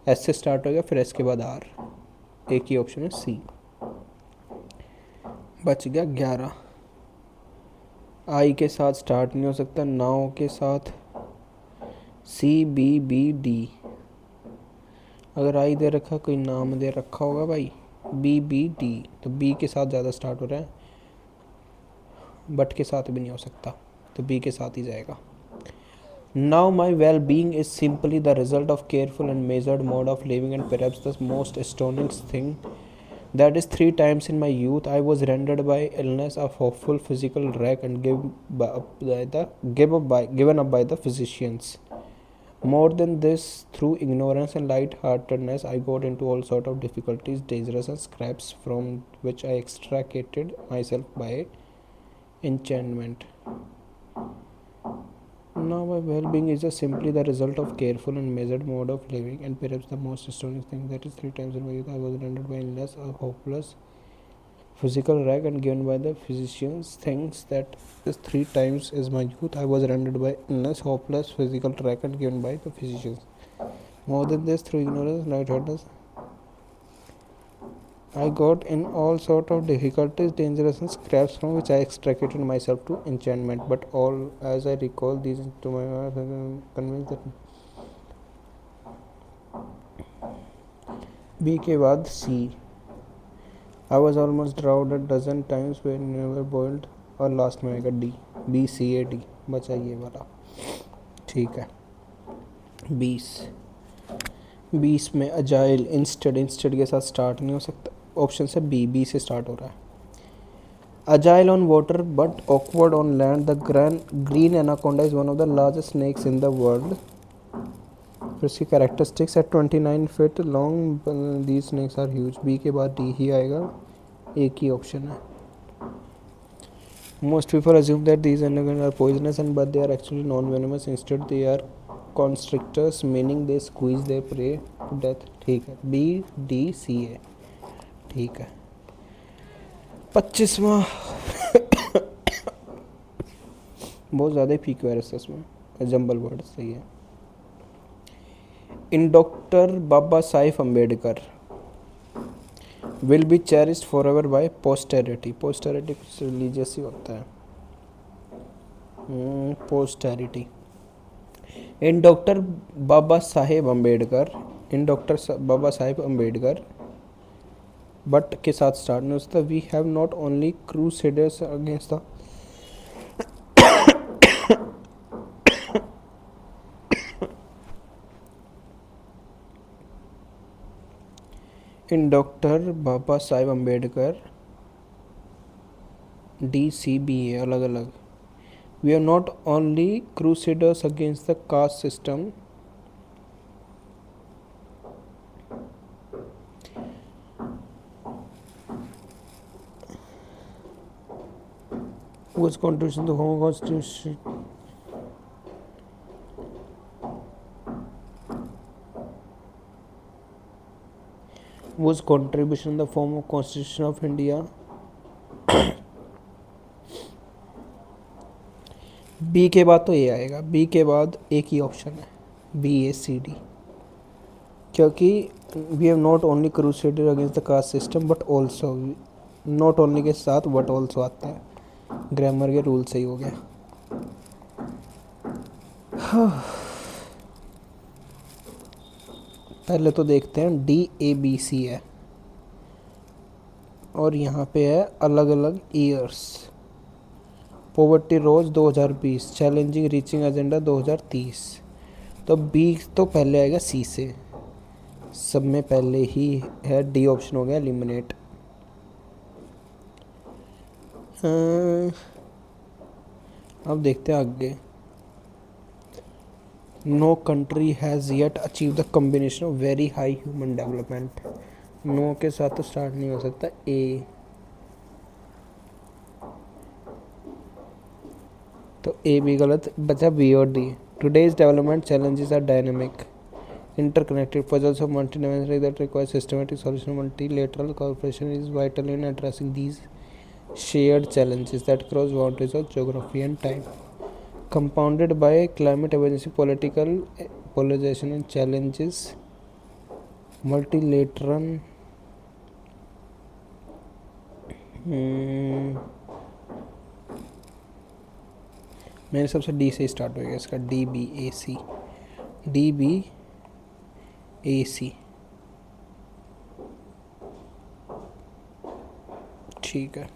S से start हो गया, फिर S के बाद are. एक ही option है सी। बच गया 11। आई के साथ स्टार्ट नहीं हो सकता, नाउ के साथ सी बी बी डी। अगर आई दे रखा, कोई नाम दे रखा होगा भाई, बी बी डी, तो बी के साथ ज़्यादा स्टार्ट हो रहा है, बट के साथ भी नहीं हो सकता, तो बी के साथ ही जाएगा। Now my well being is simply the result of careful and measured mode of living and perhaps the most astonishing thing that is 3 times in my youth I was rendered by illness a hopeful physical wreck and given up by the physicians. More than this, through ignorance and light-heartedness, I got into all sort of difficulties, dangerous and scrapes from which I extricated myself by enchantment. Now my well-being is just simply the result of careful and measured mode of living, and perhaps the most astonishing thing that is 3 times in my youth I was rendered by illness a hopeless physical wreck and given by the physicians. Things that is 3 times is my youth I was rendered by illness hopeless physical wreck and given by the physicians. More than this, through ignorance and lightheartedness, I got in all sort of difficulties, dangerous and scrapes from which I extricated myself to enchantment. But all as I recall these to my heart, I am convinced that B के बाद C. I was almost drowned a dozen times when never boiled, और last में आएगा D, B C A D, बचा ये वाला। ठीक है, 20 में अजाइल इंस्टेड के साथ स्टार्ट नहीं हो सकता, ऑप्शन से बी से स्टार्ट हो रहा है। Agile on water but awkward on land, the green anaconda is one of the largest snakes in the world. फिर इसकी कैरेक्टरिस्टिक्स है 29 feet long, these snakes are huge. B के बाद डी ही आएगा, एक ही ऑप्शन है। Most people assume that these anaconda are poisonous and but they are actually non venomous, instead they are constrictors meaning they squeeze they prey to death. ठीक है, B D C है, ठीक है। 25वां बहुत ज़्यादा पीक वायरस है इसमें, jumble word सही है। In doctor Babasaheb Ambedkar will be cherished forever by posterity. Posterity कुछ रिलीजियस ही होता है, posterity. In doctor Babasaheb Ambedkar, in doctor Babasaheb Ambedkar but के साथ स्टार्ट नहीं हो सकता। We have not only crusaders against the in doctor Babasaheb Ambedkar D C B A अलग अलग। We are not only crusaders against the caste system, was contribution to home constitution was contribution in the form of Constitution of India। B के बाद तो ये आएगा, B के बाद एक ही ऑप्शन है, बी ए सी डी, क्योंकि we have not only crusaded against the caste system but also, not only के साथ बट ऑल्सो आता है, ग्रामर के रूल सही हो गया। पहले तो देखते हैं डी ए बी सी है और यहाँ पे है अलग अलग ईयर्स। पॉवर्टी रोज 2020, चैलेंजिंग रीचिंग एजेंडा 2030, तो बी तो पहले आएगा सी से, सब में पहले ही है। डी ऑप्शन हो गया एलिमिनेट। अब देखते हैं आगे। No country has yet achieve the combination of very high human development. No के साथ तो स्टार्ट नहीं हो सकता। ए, तो ए भी गलत बचा, बी और D. Today's development challenges are dynamic interconnected puzzles of multidimensionality that require systematic solution. Multilateral cooperation is vital in addressing these shared challenges that cross boundaries of geography and time. Compounded by climate emergency, political polarization and challenges, multilateral मेरे सबसे D से start होएगा इसका, D B A C, D B A सी। ठीक है,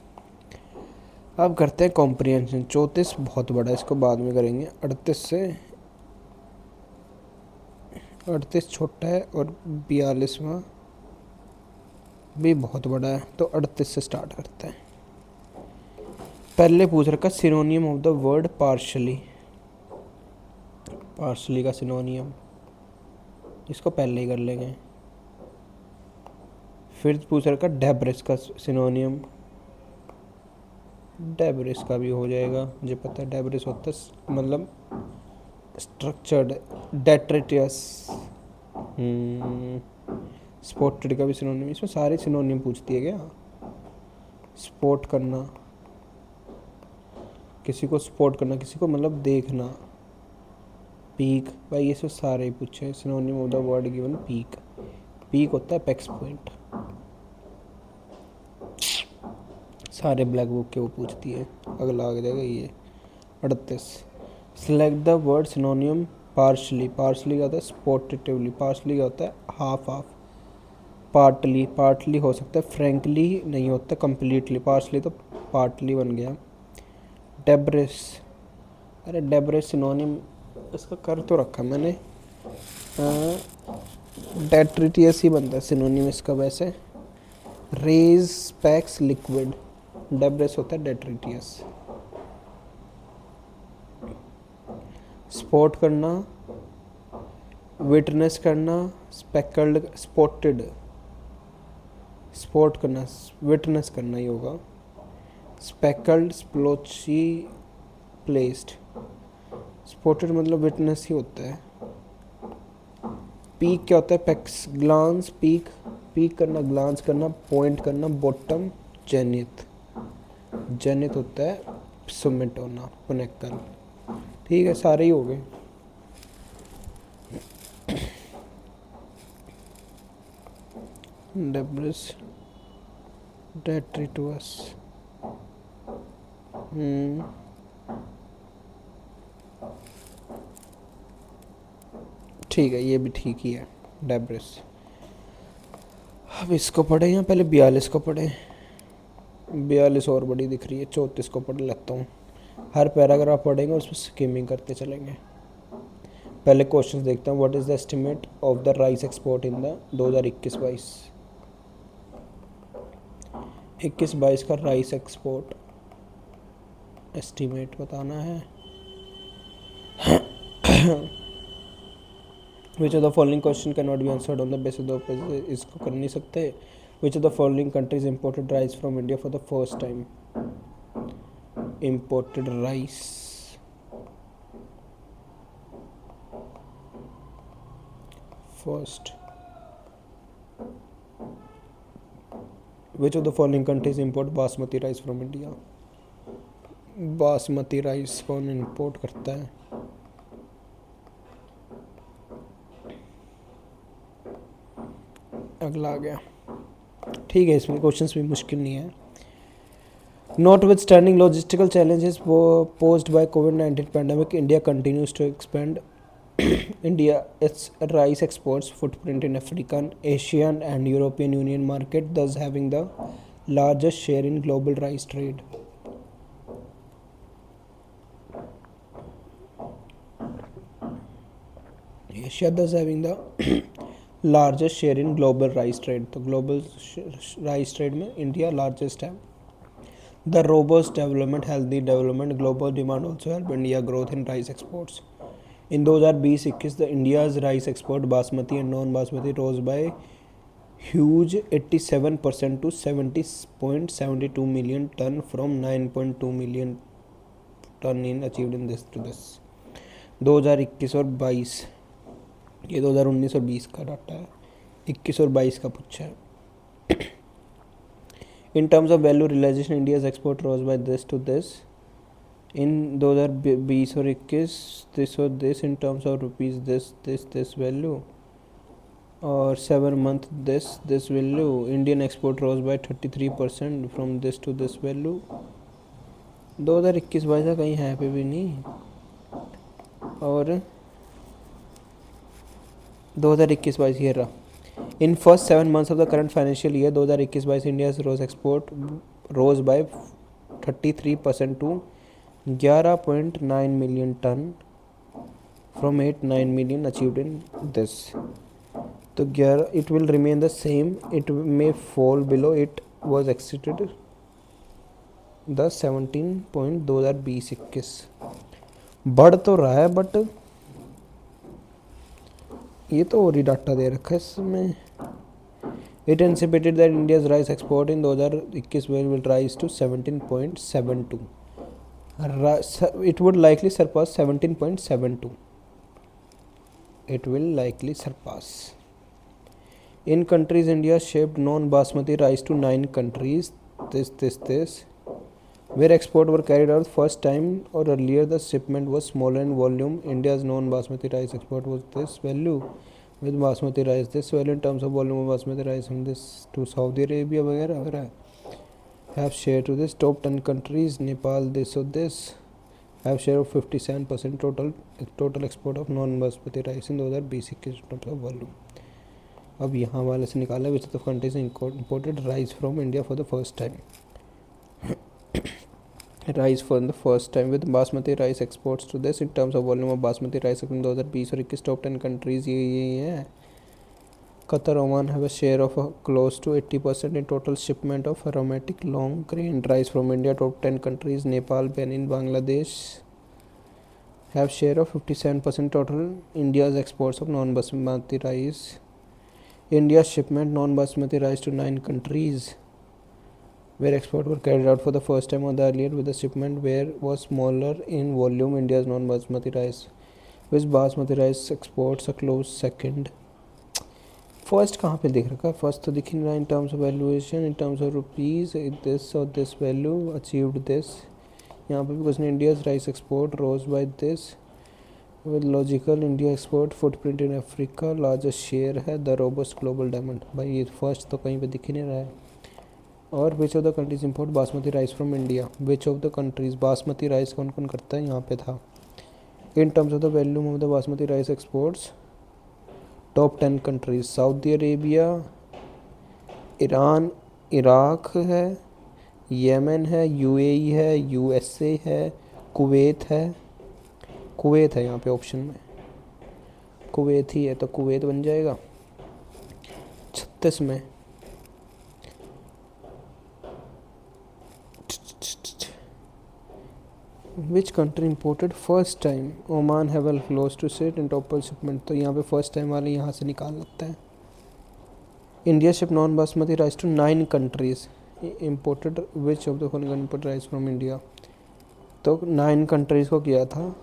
अब करते हैं कॉम्प्रिहेंशन। 34 बहुत बड़ा है, इसको बाद में करेंगे। 38 छोटा है और 42वां भी बहुत बड़ा है, तो 38 से स्टार्ट करते हैं। पहले पूछ रखा सिनोनियम of the word partially. Partially का सिनोनियम, इसको पहले ही कर लेंगे। फिर पूछ रखा डेब्रिस का सिनोनियम, डेब्रिस का भी हो जाएगा, मुझे पता है डेब्रिस होता है मतलब स्ट्रक्चर्ड, डेट्रिटियस। स्पॉटेड का भी सिनोनियम, इसमें सारे सिनोनियम पूछती है क्या? स्पॉट करना, किसी को स्पॉट करना, किसी को मतलब देखना। पीक, भाई ये सब सारे ही पूछे। सिनोनियम of the word given peak, peak होता है अपेक्स पॉइंट। सारे ब्लैक बुक के वो पूछती है। अगला आ जाएगा ये 38। Select the word सिनोनियम partially. Partially का होता है स्पॉटेटिवली, पार्शली का होता है हाफ हाफ। पार्टली, पार्टली हो सकता है, फ्रेंकली नहीं होता, कम्प्लीटली। पार्शली तो पार्टली बन गया। डेब्रिस, अरे डेब्रिस सिनोनियम इसका कर तो रखा मैंने, डेट्रिटियस ही बनता है सिनोनियम इसका वैसे। रेज पैक्स लिक्विड, डेब्रिस होता है डेट्रिटियस। स्पॉट करना, विटनेस करना, स्पेकल्ड, स्पॉटेड, स्पॉट करना, विटनेस करना ही होगा। Speckled, splotchy, placed. स्पॉटेड मतलब विटनेस ही होता है। पीक क्या होता है? पैक्स, ग्लांस, पीक, पीक करना, ग्लांस करना, पॉइंट करना, बॉटम, जेनिथ। जेनिथ होता है सुमिट होना, पुनेक्कल। ठीक है, सारे ही हो गए। डेब्रिस, डेट्रिटुअस, ठीक है, ये भी ठीक ही है, डेब्रिस। अब इसको पढ़े या पहले 42 को पढ़े? 42 और बड़ी दिख रही है, 34 को पढ़ लेता हूँ। हर पैराग्राफ पढ़ेंगे, उसमें स्कीमिंग करते चलेंगे। पहले क्वेश्चन देखता हूँ। What is the estimate of the rice export in the 2021-22? 21-22 का राइस एक्सपोर्ट एस्टिमेट बताना है। विच of the following question can not be answered on the basis of, इसको कर नहीं सकते। विच of the following countries imported rice from India for the first time? Imported rice, first. Which of the following countries import basmati rice from India? Basmati rice कौन import करता है? अगला आ गया। ठीक है, इसमें क्वेश्चंस भी मुश्किल नहीं है। Notwithstanding logistical challenges posed by COVID-19 pandemic, India continues to expand its rice exports footprint in African, Asian, and European Union market, thus having the largest share in global rice trade. Asia thus having the largest share in global rice trade, तो global rice trade में India largest है. The robust development, healthy development, global demand also help India growth in rice exports. In 2020-21, the India's rice export basmati and non-basmati rose by huge 87% to 70.72 million ton from 9.2 million ton in achieved in this to this 2021 और 22, ये 2019 और 20 का data है, 21 और 22 का पूछा है. In terms of value realization, India's export rose by this to this. In 2020 और 21, this or this in terms of rupees, this value. Or 7 month this value. Indian export rose by 33% from this to this value. 2021-22 का कहीं है पे भी नहीं. और 2021-22 ये रहा. In first 7 months of the current financial year 2021-22, India's rose export rose by 33% to 11.9 million ton from 8.9 million achieved in this. तो 11 it will remain the same, it may fall below, it was exceeded the 17 point 2020-21. बढ़ तो रहा है but ये तो और ही data दे रखा है इसमें. It anticipated that India's rice export in 2021 will rise to 17.72. It would likely surpass 17.72. It will likely surpass. In countries, India shipped non-basmati rice to 9 countries. This. Where export were carried out first time or earlier, the shipment was smaller in volume. India's non-basmati rice export was this value. With basmati rice, this value in terms of volume of basmati rice from this to Saudi Arabia वगैरह वगैरह have share to this top 10 countries. Nepal this or this have share of 57% total export of non-basmati rice in 2020 in terms of volume. अब यहाँ वाले से निकाला which of the countries imported rice from India for the first time. Rice for the first time with basmati rice exports to this in terms of volume of basmati rice in 2020 और 21 top 10 countries ये है. Qatar, Oman have a share of close to 80% in total shipment of aromatic long grain rice from India. Top 10 countries Nepal, Benin, Bangladesh have share of 57% total India's exports of non-basmati rice. India's shipment non-basmati rice to 9 countries where export were carried out for the first time on the earlier with the shipment where was smaller in volume. India's non-basmati rice with basmati rice exports a close second. First कहाँ पे दिख रखा है? First तो दिख नहीं रहा. In terms of valuation, in terms of rupees, this और दिस वैल्यू अचीव्ड दिस. यहाँ पे भी कुछ नहीं. India's rice export rose by this with logical. India export footprint in Africa largest share है. The robust global diamond. भाई ये first तो कहीं पे दिख ही नहीं रहा है. और विच of the countries import basmati rice from India. Which of the countries basmati rice कौन कौन करता है यहाँ पे था. इन terms of the value of the basmati rice exports top 10 countries Saudi Arabia, Iran, Iraq है, येमन है, यूएई है, यूएसए है, कुवैत है. कुवैत है यहाँ पे ऑप्शन में, कुवैत ही है तो कुवैत बन जाएगा. 36 में which country imported first time. Oman है well close to sit in total shipment. तो यहाँ पे फर्स्ट टाइम वाले यहाँ से निकाल लगता है. India ship non basmati rice to 9 countries imported. Which of the following import rice from India. तो 9 कंट्रीज़ को किया था.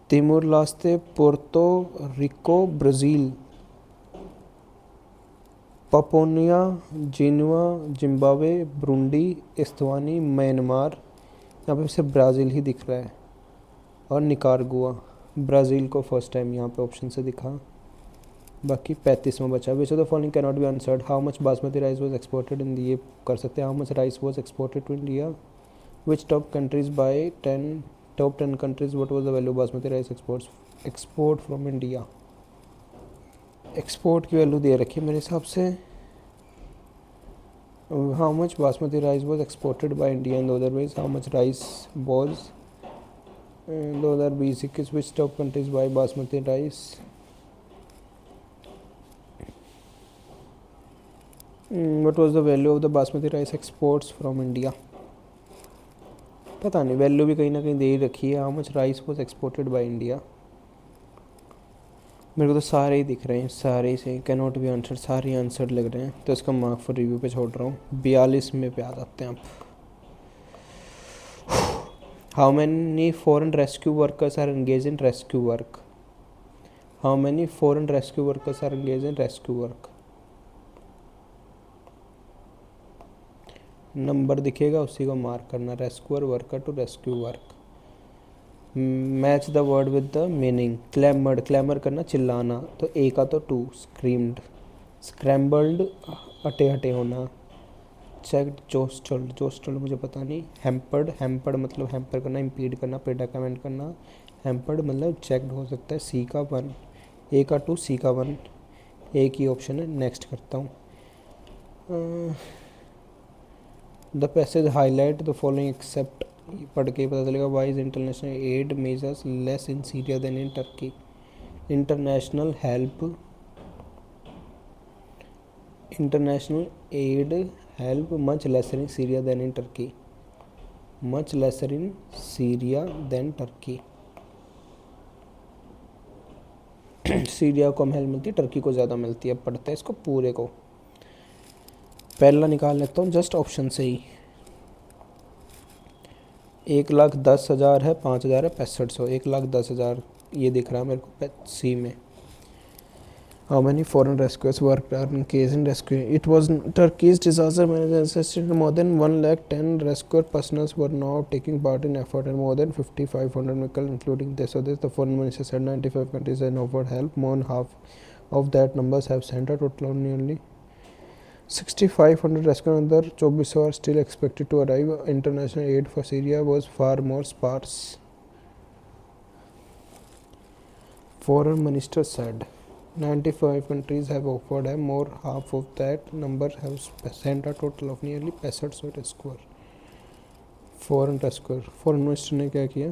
Timor Leste, Puerto Rico, Brazil, पपोनिया, जिन्वा, जिम्बाब्वे, ब्रूंडी, एस्वानी, म्यांमार. यहाँ पे सिर्फ ब्राज़ील ही दिख रहा है और निकारागुआ. ब्राज़ील को फर्स्ट टाइम यहाँ पे ऑप्शन से दिखा. बाकी 35 में बचा. Which of the following can not be answered. How much basmati rice was exported in. ये कर सकते हैं. How much rice was exported to India. Which top countries by 10 top 10 countries what was the value basmati rice export from India. Export की value दे रखी है मेरे हिसाब से. How much basmati rice was exported by India in otherwise? How much rice was 2020? Which top countries buy basmati rice? What was the value of the basmati rice exports from India? पता नहीं, value भी कहीं ना कहीं दे ही रखी है। How much rice was exported by India. मेरे को तो सारे ही दिख रहे हैं, सारे ही सही। कैन नॉट बी आंसर, सारे आंसर लग रहे हैं, तो इसका मार्क फॉर रिव्यू पे छोड़ रहा हूँ। 42 में पे आ जाते हैं आप। How many foreign rescue workers are engage in rescue work. How many foreign rescue workers are engage in rescue work. Number दिखेगा, उसी को मार्क करना। Rescuer, worker to rescue work. Match the word with the meaning. Clamoured, clamour करना चिल्लाना, तो ए का तो to. Screamed, scrambled अटे हटे होना। चेक्ड, जोस्टल्ड, जोस्टल्ड मुझे पता नहीं। हैम्पर्ड, हैम्पर्ड मतलब हैम्पर करना, इम्पीड करना, प्रेडिकामेंट करना। हैम्पर्ड मतलब चेक्ड हो सकता है। सी का वन, ए का टू, सी का वन, एक ही ऑप्शन है। नेक्स्ट करता हूँ। The passage highlight the following except, पढ़ के पता चलेगा। Why is international aid measures less in Syria than in Turkey. International help, international aid help much lesser in Syria than in Turkey. Much lesser in Syria than Turkey. Syria को कम help मिलती है, Turkey को ज़्यादा मिलती है। अब पढ़ते हैं इसको पूरे को। पहला निकाल लेता हूँ जस्ट ऑप्शन से ही। 1,10,000 है, 5,000 है, 6500। 1,10,000 ये दिख रहा है मेरे को सी में। How many foreign rescuers worked are engaged in rescue? It was Turkey's disaster management assisted. More than 110 rescue personnel were now taking part in effort, and more than 5,500 vehicles, including this or this. The foreign minister said 95 countries have offered help. More than half of that numbers have sent a total of nearly 6,500 rescue. Another 24 are still expected to arrive. International aid for Syria was far more sparse. Foreign minister said 95 countries have offered and more half of that number have sent a total of nearly 65 rescuer. Foreign rescuer, foreign minister ने क्या किया,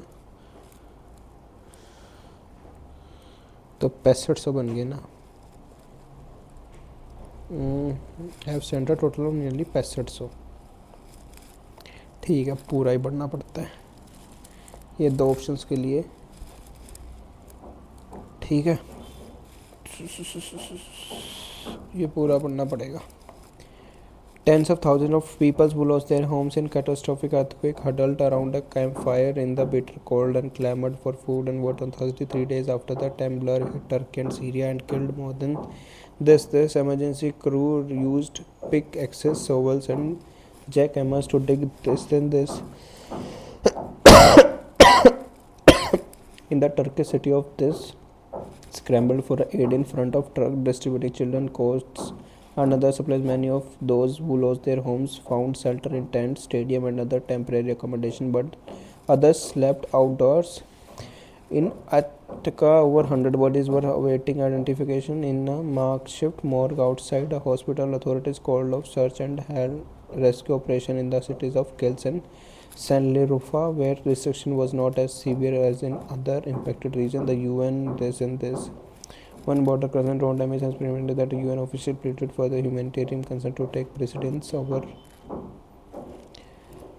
तो 6500 बन गए ना। Have sent a total of nearly 6500। ठीक है, पूरा ही पढ़ना पड़ता है ये दो ऑप्शंस के लिए। ठीक है, ये पूरा पढ़ना पड़ेगा। Tens of thousands of people who lost their homes in catastrophic earthquake huddled around a campfire in the bitter cold and clamored for food and water on Thursday, 3 days after the Temblor hit Turkey and Syria and killed more than this emergency crew used pickaxes, shovels, and jackhammers to dig this in the Turkish city of this scrambled for aid in front of truck distributing children coats and other supplies. Many of those who lost their homes found shelter in tents, stadium, and other temporary accommodation, but others slept outdoors. In Attica, over 100 bodies were awaiting identification in a makeshift morgue outside a hospital. Authorities called off search and held rescue operation in the cities of Kielce and Sanlirufa, where restriction was not as severe as in other impacted regions. The UN reasoned this. One border crossing road damage has prevented that UN official pleaded for the humanitarian concern to take precedence over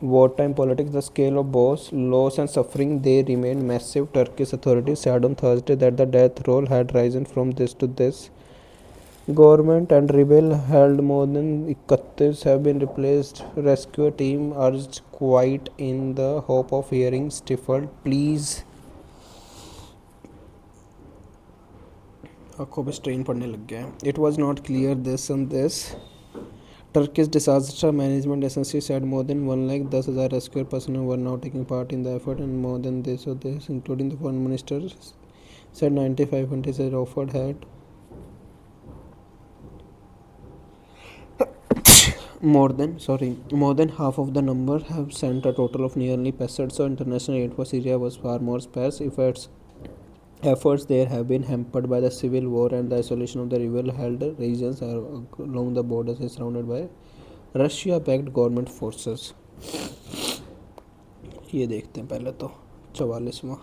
wartime politics. The scale of both loss and suffering they remained massive. Turkish authorities said on Thursday that the death roll had risen from this to this. Government and rebel held more than 31 have been replaced. Rescue team urged quiet in the hope of hearing stifled pleas. आँखों पे strain पड़ने लग गया है. It was not clear this and this. Turkish disaster management agency said more than 1,10,000 rescue personnel were now taking part in the effort, and more than this or this, including the foreign minister, said 95 countries had offered help. More than half of the number have sent a total of nearly pested. So international aid for Syria was far more sparse. Efforts there have been hampered by the civil war and the isolation of the rebel-held regions along the borders is surrounded by Russia-backed government forces. ये देखते हैं पहले तो 44वां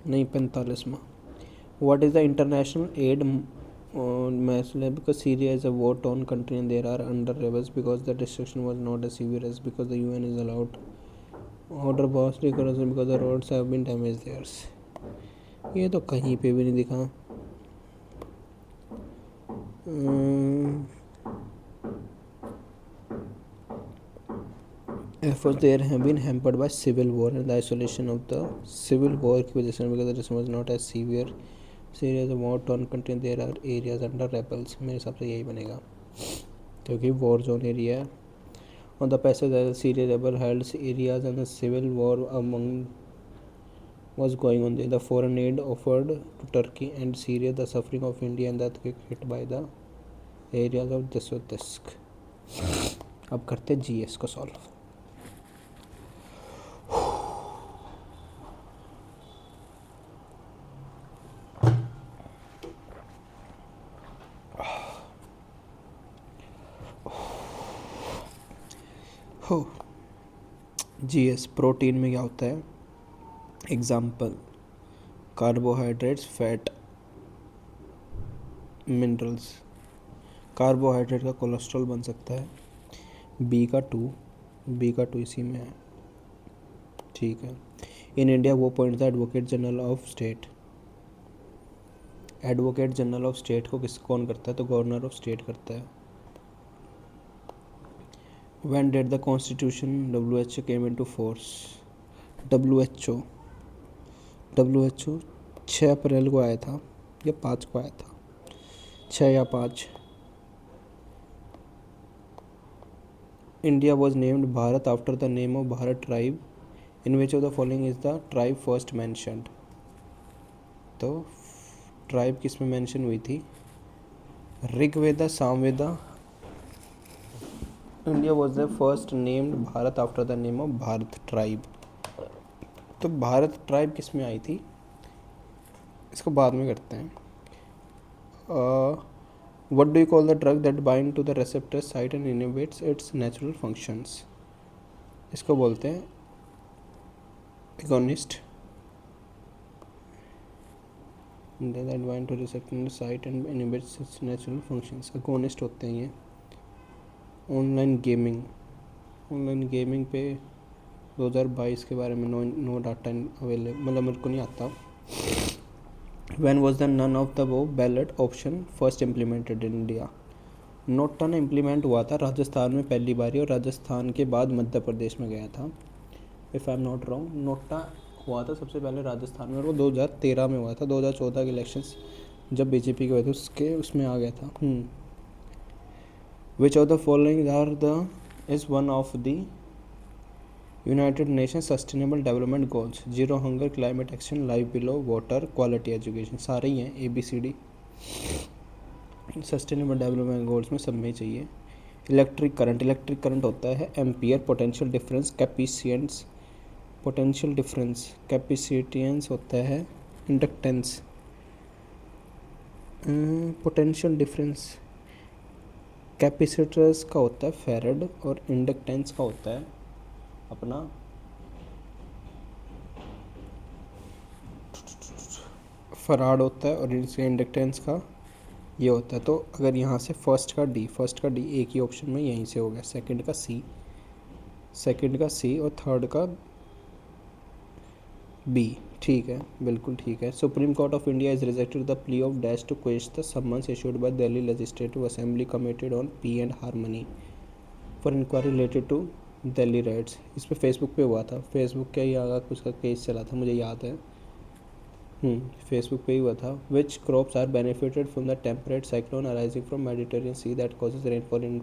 नहीं 45वां. What is the international aid message? Because Syria is a war-torn country and there are under rebels because the destruction was not as severe as because the UN is allowed order boss because the roads have been damage theirs. ये तो कहीं पे भी नहीं दिखा। efforts there have been hampered by civil war and the isolation of the civil war की वजह से because the response was not as severe serious war torn country there are areas under rebels। मेरे हिसाब से यही बनेगा क्योंकि war zone area है। on the passage as Syria rebel held areas and the civil war among was going on there। the foreign aid offered to Turkey and Syria the suffering of India and the earthquake hit by the areas of Dostoevsk। अब करते GS को solve. हो GS protein में क्या होता है? Example carbohydrates, fat, minerals. Carbohydrate का cholesterol बन सकता है। बी का टू इसी में है, ठीक है। इन इंडिया वो पॉइंट था advocate general of state. Advocate general of state को कौन करता है? तो गवर्नर ऑफ स्टेट करता है। When did the Constitution WHO came into force? WHO 6 अप्रैल को आया था या 5 को आया था? 6 या 5। India was named Bharat after the name of Bharat tribe. In which of the following is the tribe first mentioned? तो ट्राइब किस में मेंशन हुई थी? Rigveda, Samaveda. India was the first named Bharat after the name of Bharat tribe. तो Bharat tribe किस में आई थी? इसको बाद में करते हैं। What do you call the drug that bind to the receptor site and inhibits its natural functions? इसको बोलते हैं agonist. That bind to receptor site and inhibits its natural functions, agonist होते हैं ये। ऑनलाइन गेमिंग पे 2022 के बारे में नो डाटा अवेलेबल, मतलब मेरे को नहीं आता। When was the none of the वो ballot option first implemented in India? NOTA ने इम्प्लीमेंट हुआ था राजस्थान में पहली बारी, और राजस्थान के बाद मध्य प्रदेश में गया था, if I am not wrong. NOTA हुआ था सबसे पहले राजस्थान में, और वो 2013 में हुआ था। 2014 के इलेक्शंस जब बीजेपी के हुए थे उसमें आ गया था। Which of the following is one of the United Nations Sustainable Development Goals? Zero hunger, climate action, life below water, quality education। सारे ही हैं ABCD। सस्टेनेबल डेवलपमेंट गोल्स में सब में चाहिए। इलेक्ट्रिक करंट होता है ampere. Potential difference capacitance, capacitance होता है इंडक्टेंस। पोटेंशियल डिफरेंस कैपेसिटर्स का होता है फेरेड, और इंडक्टेंस का होता है अपना फराड होता है, और इसके इंडक्टेंस का ये होता है। तो अगर यहाँ से फर्स्ट का डी एक ही ऑप्शन में यहीं से हो गया, सेकंड का सी और थर्ड का बी। ठीक है, बिल्कुल ठीक है। Supreme Court of India is rejected the plea of dash to quash the summons issued by Delhi legislative assembly committee on peace and harmony for inquiry related to Delhi riots. इस पर फेसबुक पे हुआ था, फेसबुक का ही आगा कुछ का केस चला था, मुझे याद है। फेसबुक पे ही हुआ था। Which crops are benefited from the temperate cyclone arising from Mediterranean sea that causes rainfall in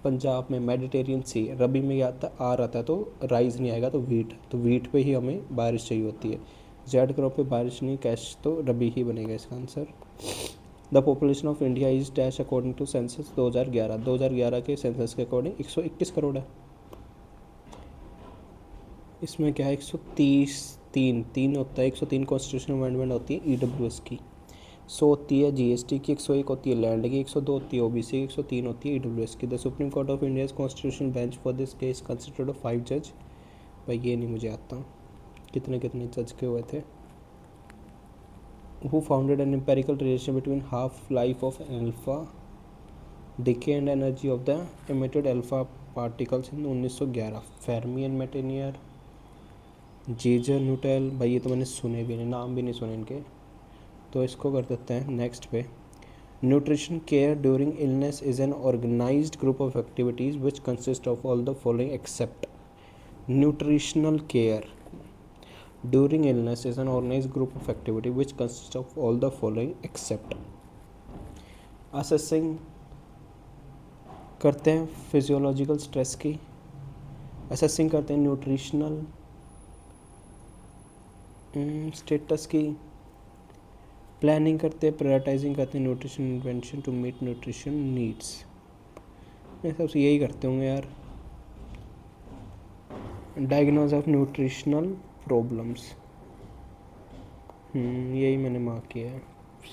Punjab में मेडिटेरियन सी रबी में क्या आता है? आ रहा था, तो राइस नहीं आएगा, तो वीट पे ही हमें बारिश चाहिए होती है। जेड क्रॉप पे बारिश नहीं, कैश, तो रबी ही बनेगा इसका answer. The population of India is dash according to census 2011 के सेंसस के अकॉर्डिंग 121 करोड़ है। इसमें क्या है? 130 होता है। 103 कॉन्स्टिट्यूशनल अमेंडमेंट होती है EWS की, 100 होती है GST की, 101 होती है लैंड की, 102 होती है OBC की, 103 होती है EWS की। The supreme Court of India constitution bench for this case consisted of 5 जज। भाई ये नहीं मुझे आता कितने जज के हुए थे। Who founded an empirical relation between half life of alpha decay and energy of the emitted alpha particles in 1911? Fermi and Meitner, Geiger Nuttall, भाई ये तो मैंने सुने भी नहीं, नाम भी नहीं सुने इनके, तो इसको कर देते हैं नेक्स्ट पे। Nutrition care during illness is an organised group of activities which consist of all the following except. Nutritional care during illness is an organised group of activity which consist of all the following except. Assessing करते हैं physiological stress की, assessing करते हैं nutritional status की, planning करते हैं, prioritising करते हैं nutrition invention to meet nutrition needs. मेरे हिसाब से यही करते होंगे यार। डायग्नोज ऑफ न्यूट्रिशनल प्रॉब्लम्स, यही मैंने मार्क किया है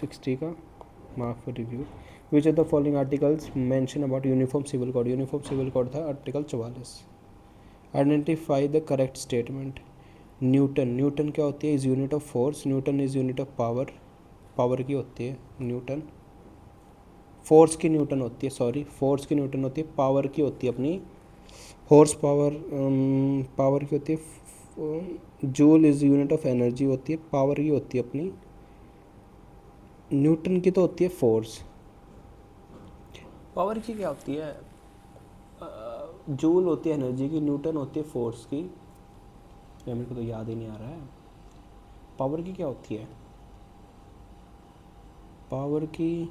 60 का mark for review. Which of the following articles mention about uniform civil code, uniform civil code था article 44। Identify the correct statement. Newton, newton क्या होती है? Is unit of force, newton is unit of power, power की होती है Newton, force की Newton होती है, सॉरी फोर्स की न्यूटन होती है, पावर की होती है अपनी हॉर्स पावर, पावर की होती है joule is unit of energy होती है, पावर की होती है अपनी, न्यूटन की तो होती है फोर्स, पावर की क्या होती है? जूल होती है एनर्जी की, न्यूटन होती है फोर्स की, या मेरे को तो याद ही नहीं आ रहा है। पावर की क्या होती है? पावर की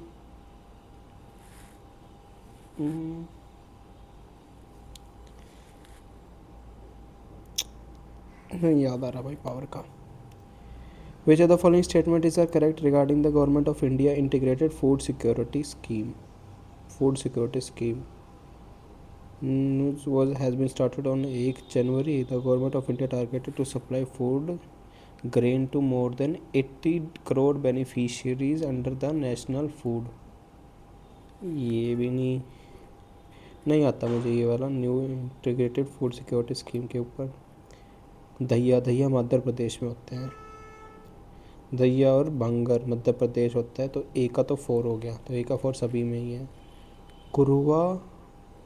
नहीं याद आ रहा भाई पावर का। Which of the following statement is are correct regarding the government of India integrated food security scheme? Food security scheme has been started on 1 January. The government of India targeted to supply food grain to more than 80 crore beneficiaries under the national food। ये भी नहीं आता मुझे ये वाला new integrated food security scheme के ऊपर। दहिया, दहिया मध्य प्रदेश में होते हैं, दहिया और बांगर मध्य प्रदेश होता है, तो ए का तो 4 हो गया, तो ए का 4 सभी में ही है। कुरुआ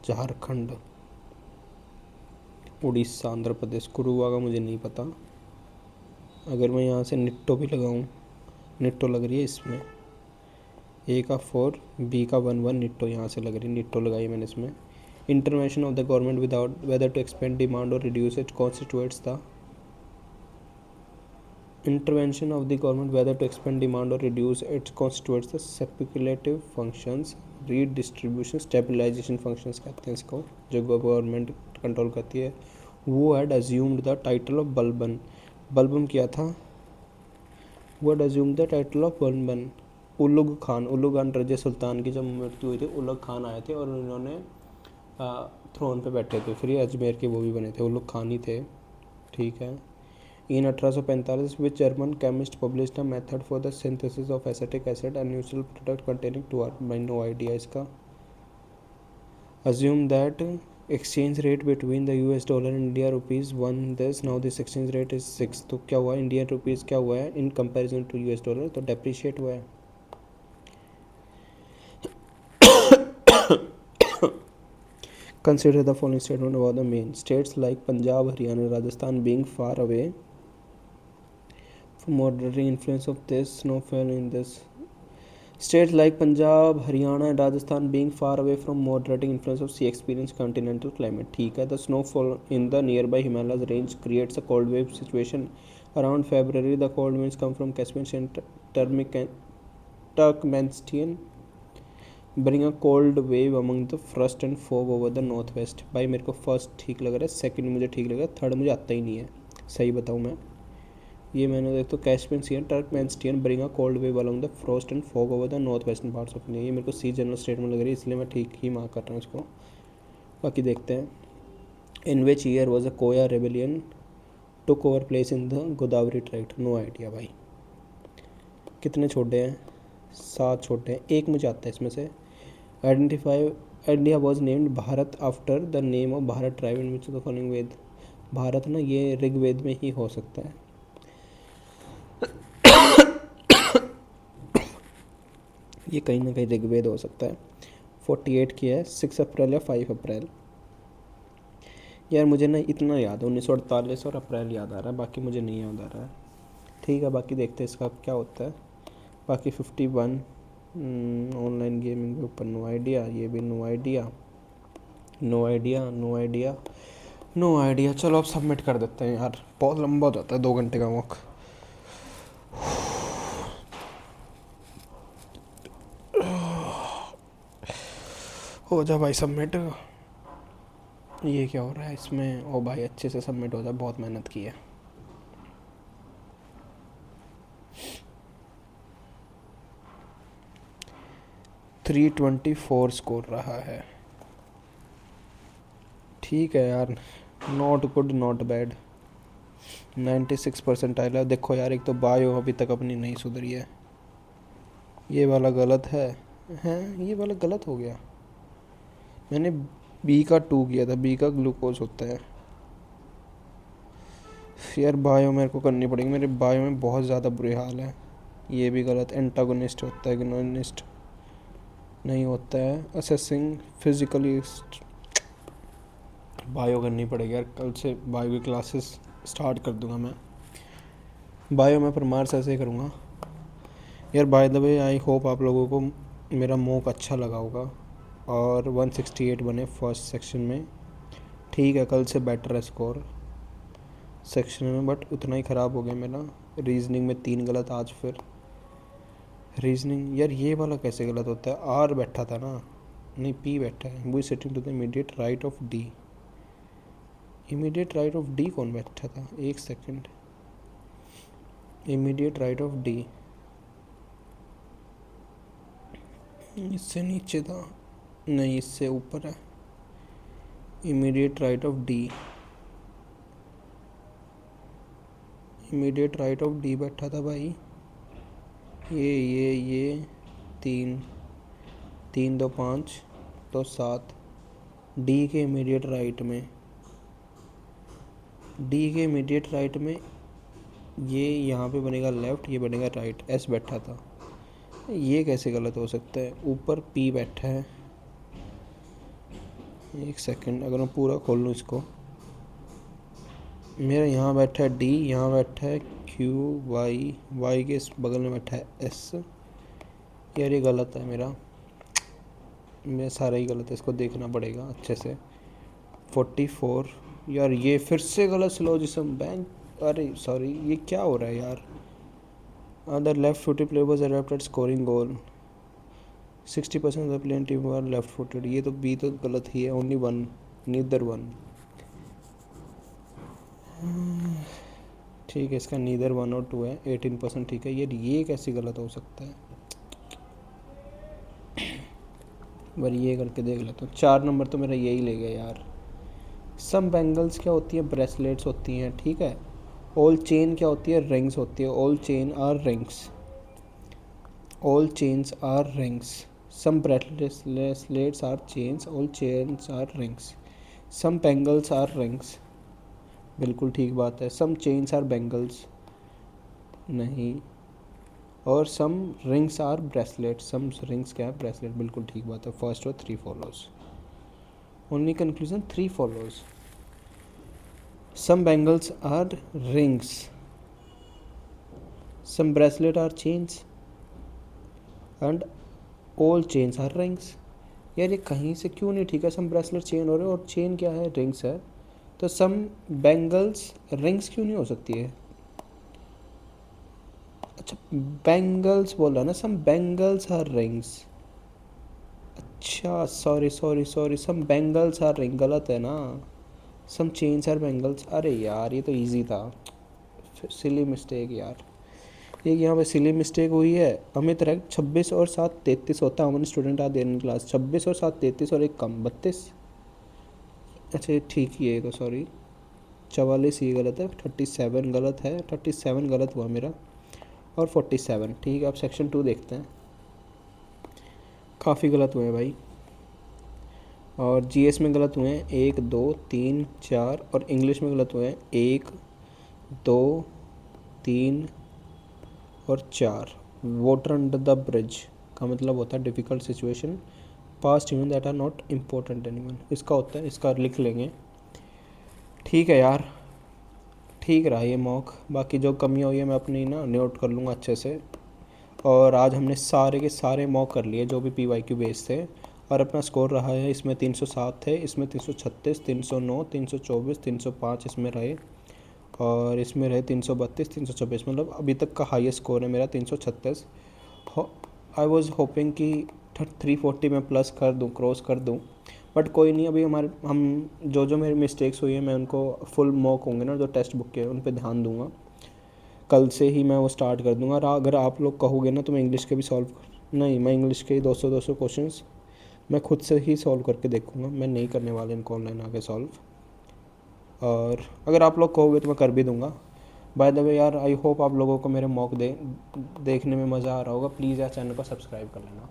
झारखंड, उड़ीसा आंध्र प्रदेश, कुरुआ का मुझे नहीं पता। अगर मैं यहाँ से निट्टो भी लगाऊँ, निट्टो लग रही है इसमें, ए का 4 बी का 1 निट्टो यहाँ से लग रही है, निट्टो लगाई मैंने इसमें। Intervention of the government without whether to expand demand और reduce it constitutes the intervention of the government whether to expand demand or reduce it constitutes the speculative functions, redistribution stabilization functions कहते हैं इसको, जो government control करती है। वो had assumed the title of Balban, Balban क्या था? वो had assumed the title of Balban. Ulugh Khan रजे सुल्तान की जब मृत्यु हुई थी, उलुग खान आए थे और उन्होंने थ्रोन पे बैठे थे, फिर ये अजमेर के वो भी बने थे, उलुग खान ही थे, ठीक है। In 1845, which German chemist published a method for the synthesis of acetic acid, a neutral product containing 2R? by no idea इसका। Assume that exchange rate between the US dollar and India rupees 1 this, now this exchange rate is 6, तो क्या हुआ? Indian rupees क्या हुआ है in comparison to US dollar? तो depreciate हुआ है। Consider the following statement about the main states like Punjab, Haryana, Rajasthan being far away moderating influence of this snowfall in this states like Punjab, Haryana and Rajasthan being far away from moderating influence of sea experience continental climate, ठीक है। The snowfall in the nearby Himalayas range creates a cold wave situation around February. The cold winds come from Caspian and Turkmenistan bring a cold wave among the frost and fog over the northwest। भाई मेरे को first ठीक लग रहा है, second मुझे ठीक लग रहा है, थर्ड मुझे आता ही नहीं है, सही बताऊँ मैं। ये मैंने देख तो Caspian Sea and Turkmenistan bring a cold wave along the frost and fog over the north western parts of India. ये मेरे को सी जनरल स्टेटमेंट लग रही है, इसलिए मैं ठीक ही मार्क कर रहा हूँ इसको। बाकी देखते हैं। In which year was a Koya rebellion took over place in the Godavari tract? No idea भाई। कितने छोटे हैं? 7 छोटे हैं, एक मुझे आता है इसमें से। Identify India was named Bharat after the name of Bharat tribe in which the following Veda? Bharat ना ये ऋग्वेद में ही हो सकता है, ये कहीं ना कहीं ऋग्वेद हो सकता है। 48 की है, 6 अप्रैल या 5 अप्रैल। यार मुझे ना इतना याद है, 1948 और अप्रैल याद आ रहा है, बाकी मुझे नहीं याद आ रहा है। ठीक है, बाकी देखते हैं इसका क्या होता है। बाकी 51 ऑनलाइन गेमिंग के ऊपर नो आइडिया, ये भी no idea, no idea, no idea, no idea. चलो अब सबमिट कर देते हैं यार, बहुत लंबा हो जाता है 2 घंटे का वॉक। हो जा भाई सबमिट। ये क्या हो रहा है इसमें? ओ भाई अच्छे से सबमिट हो जाए, बहुत मेहनत की है। थ्री 24 स्कोर रहा है। ठीक है यार, not good not bad. 96 percentile है। देखो यार, एक तो बायो अभी तक अपनी नहीं सुधरी है। ये वाला गलत है। हैं, ये वाला गलत हो गया। मैंने बी का 2 किया था, बी का ग्लूकोज होता है। यार बायो मेरे को करनी पड़ेगी, मेरे बायो में बहुत ज़्यादा बुरे हाल है। ये भी गलत, एंटागोनिस्ट होता है, ग्नोनिस्ट नहीं होता है। असेसिंग फिजिकली बायो करनी पड़ेगी यार, कल से बायो की क्लासेस स्टार्ट कर दूंगा मैं। बायो में परमार से ऐसे ही करूँगा। यार by the way, I hope आप लोगों को मेरा मॉक अच्छा लगा होगा और 168 बने फर्स्ट सेक्शन में। ठीक है, कल से बेटर है स्कोर सेक्शन में, बट उतना ही ख़राब हो गया मेरा। रीजनिंग में 3 गलत आज फिर। रीजनिंग यार ये वाला कैसे गलत होता है? आर बैठा था ना, नहीं पी बैठा है। वो sitting to the immediate right of D. Immediate right of D कौन बैठा था? एक second, immediate right of D इससे नीचे था, नहीं इससे ऊपर है। Immediate right of D, immediate right of D बैठा था भाई। ये 3 3 2 5 तो 7। डी के इमीडिएट राइट में, डी के इमीडिएट राइट में ये यहाँ पे बनेगा लेफ़्ट, ये बनेगा राइट। एस बैठा था, ये कैसे गलत हो सकता है? ऊपर पी बैठा है। एक सेकंड, अगर मैं पूरा खोल लूँ इसको, मेरा यहाँ बैठा है डी, यहाँ बैठा है क्यू, वाई, वाई के इस बगल में बैठा है एस। यार ये गलत है मेरा सारा ही गलत है, इसको देखना पड़ेगा अच्छे से। 44, यार ये फिर से गलत सिलोजिज्म बैंक। अरे सॉरी, ये क्या हो रहा है यार? The left footed player was adept at scoring goal. 60% of the playing team were left footed. ये तो बी तो गलत ही है, ओनली वन, नीदर वन। ठीक है, इसका नीदर 1 और 2 है। 18% ठीक है। ये कैसे गलत हो सकता है? बार ये करके देख लेता हूँ। 4 नंबर तो मेरा यही ले गया यार। सम बैंगल्स क्या होती है? ब्रेसलेट्स होती हैं, ठीक है। ऑल चेन क्या होती है? रिंग्स होती है। All chain are rings, all chains are rings. Some bracelets are chains, all chains are rings. Some bangles are rings, बिल्कुल ठीक बात है। सम चेन्स आर बैंगल्स, नहीं। और some rings or bracelet, some rings क्या है? ब्रेसलेट, बिल्कुल ठीक बात है। फर्स्ट और 3 follows, only conclusion 3 follows. Some bangles are rings, some bracelet are chains and all chains are rings. यार ये कहीं से क्यों नहीं ठीक है? सम ब्रेसलेट चेन हो रहे और चेन क्या है? रिंग्स है। तो सम बैंगल्स रिंग्स क्यों नहीं हो सकती है? अच्छा, बैंगल्स बोला ना, सम बैंगल्स आर रिंग्स। अच्छा सॉरी सॉरी सॉरी, सम बैंगल्स आर रिंग गलत है ना। सम चेन्स आर बैंगल्स। अरे यार ये तो इजी था, सिली मिस्टेक यार। एक यहाँ पे सिली मिस्टेक हुई है। अमित रैक 26 और 7 33 होता है। अमन student uh there in class. 26 और 7 33 और एक कम 32। अच्छा ये ठीक ही है तो, सॉरी 44 ये गलत है, 37 गलत है, 37 गलत हुआ मेरा, और 47 ठीक है। अब सेक्शन 2 देखते हैं। काफ़ी गलत हुए हैं भाई, और जीएस में गलत हुए हैं 1 2 3 4, और इंग्लिश में गलत हुए हैं 1 2 3 और 4। वाटर अंडर द ब्रिज का मतलब होता है difficult situation. Past event that are not important anyone, इसका होता है, इसका लिख लेंगे। ठीक है यार, ठीक रहा ये मॉक। बाकी जो कमियाँ हुई है मैं अपनी ना नोट कर लूँगा अच्छे से। और आज हमने सारे के सारे मॉक कर लिए जो भी PYQ बेस थे, और अपना स्कोर रहा है इसमें 307 थे, इसमें 336, 309, 324, 305 इसमें रहे, और इसमें रहे 332, 326। मतलब अभी तक का हाईएस्ट स्कोर है मेरा 336। आई वॉज होपिंग कि 340 में प्लस कर दूँ, क्रॉस कर दूँ, बट कोई नहीं। अभी हम जो मेरी मिस्टेक्स हुई है मैं उनको फुल मॉक होंगे ना जो टेक्स्ट बुक के, उन पे ध्यान दूंगा। कल से ही मैं वो स्टार्ट कर दूंगा। और अगर आप लोग कहोगे ना तो मैं इंग्लिश के भी सॉल्व, नहीं, मैं इंग्लिश के 200 क्वेश्चंस मैं खुद से ही सॉल्व करके देखूंगा। मैं नहीं करने वाला इनको ऑनलाइन आके सॉल्व। और अगर आप लोग कहोगे तो मैं कर भी दूंगा। बाय द वे यार, आई होप आप लोगों को मेरे मॉक देखने में मज़ा आ रहा होगा। प्लीज़ यार चैनल को सब्सक्राइब कर लेना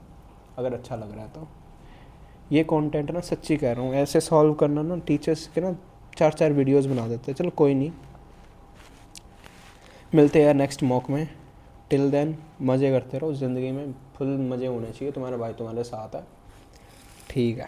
अगर अच्छा लग रहा है तो। ये कंटेंट ना सच्ची कह रहा हूँ, ऐसे सॉल्व करना ना टीचर्स के ना 4-4 वीडियोस बना देते हैं। चलो कोई नहीं, मिलते हैं यार नेक्स्ट मॉक में। टिल देन मज़े करते रहो ज़िंदगी में, फुल मज़े होने चाहिए। तुम्हारा भाई तुम्हारे साथ है, ठीक है।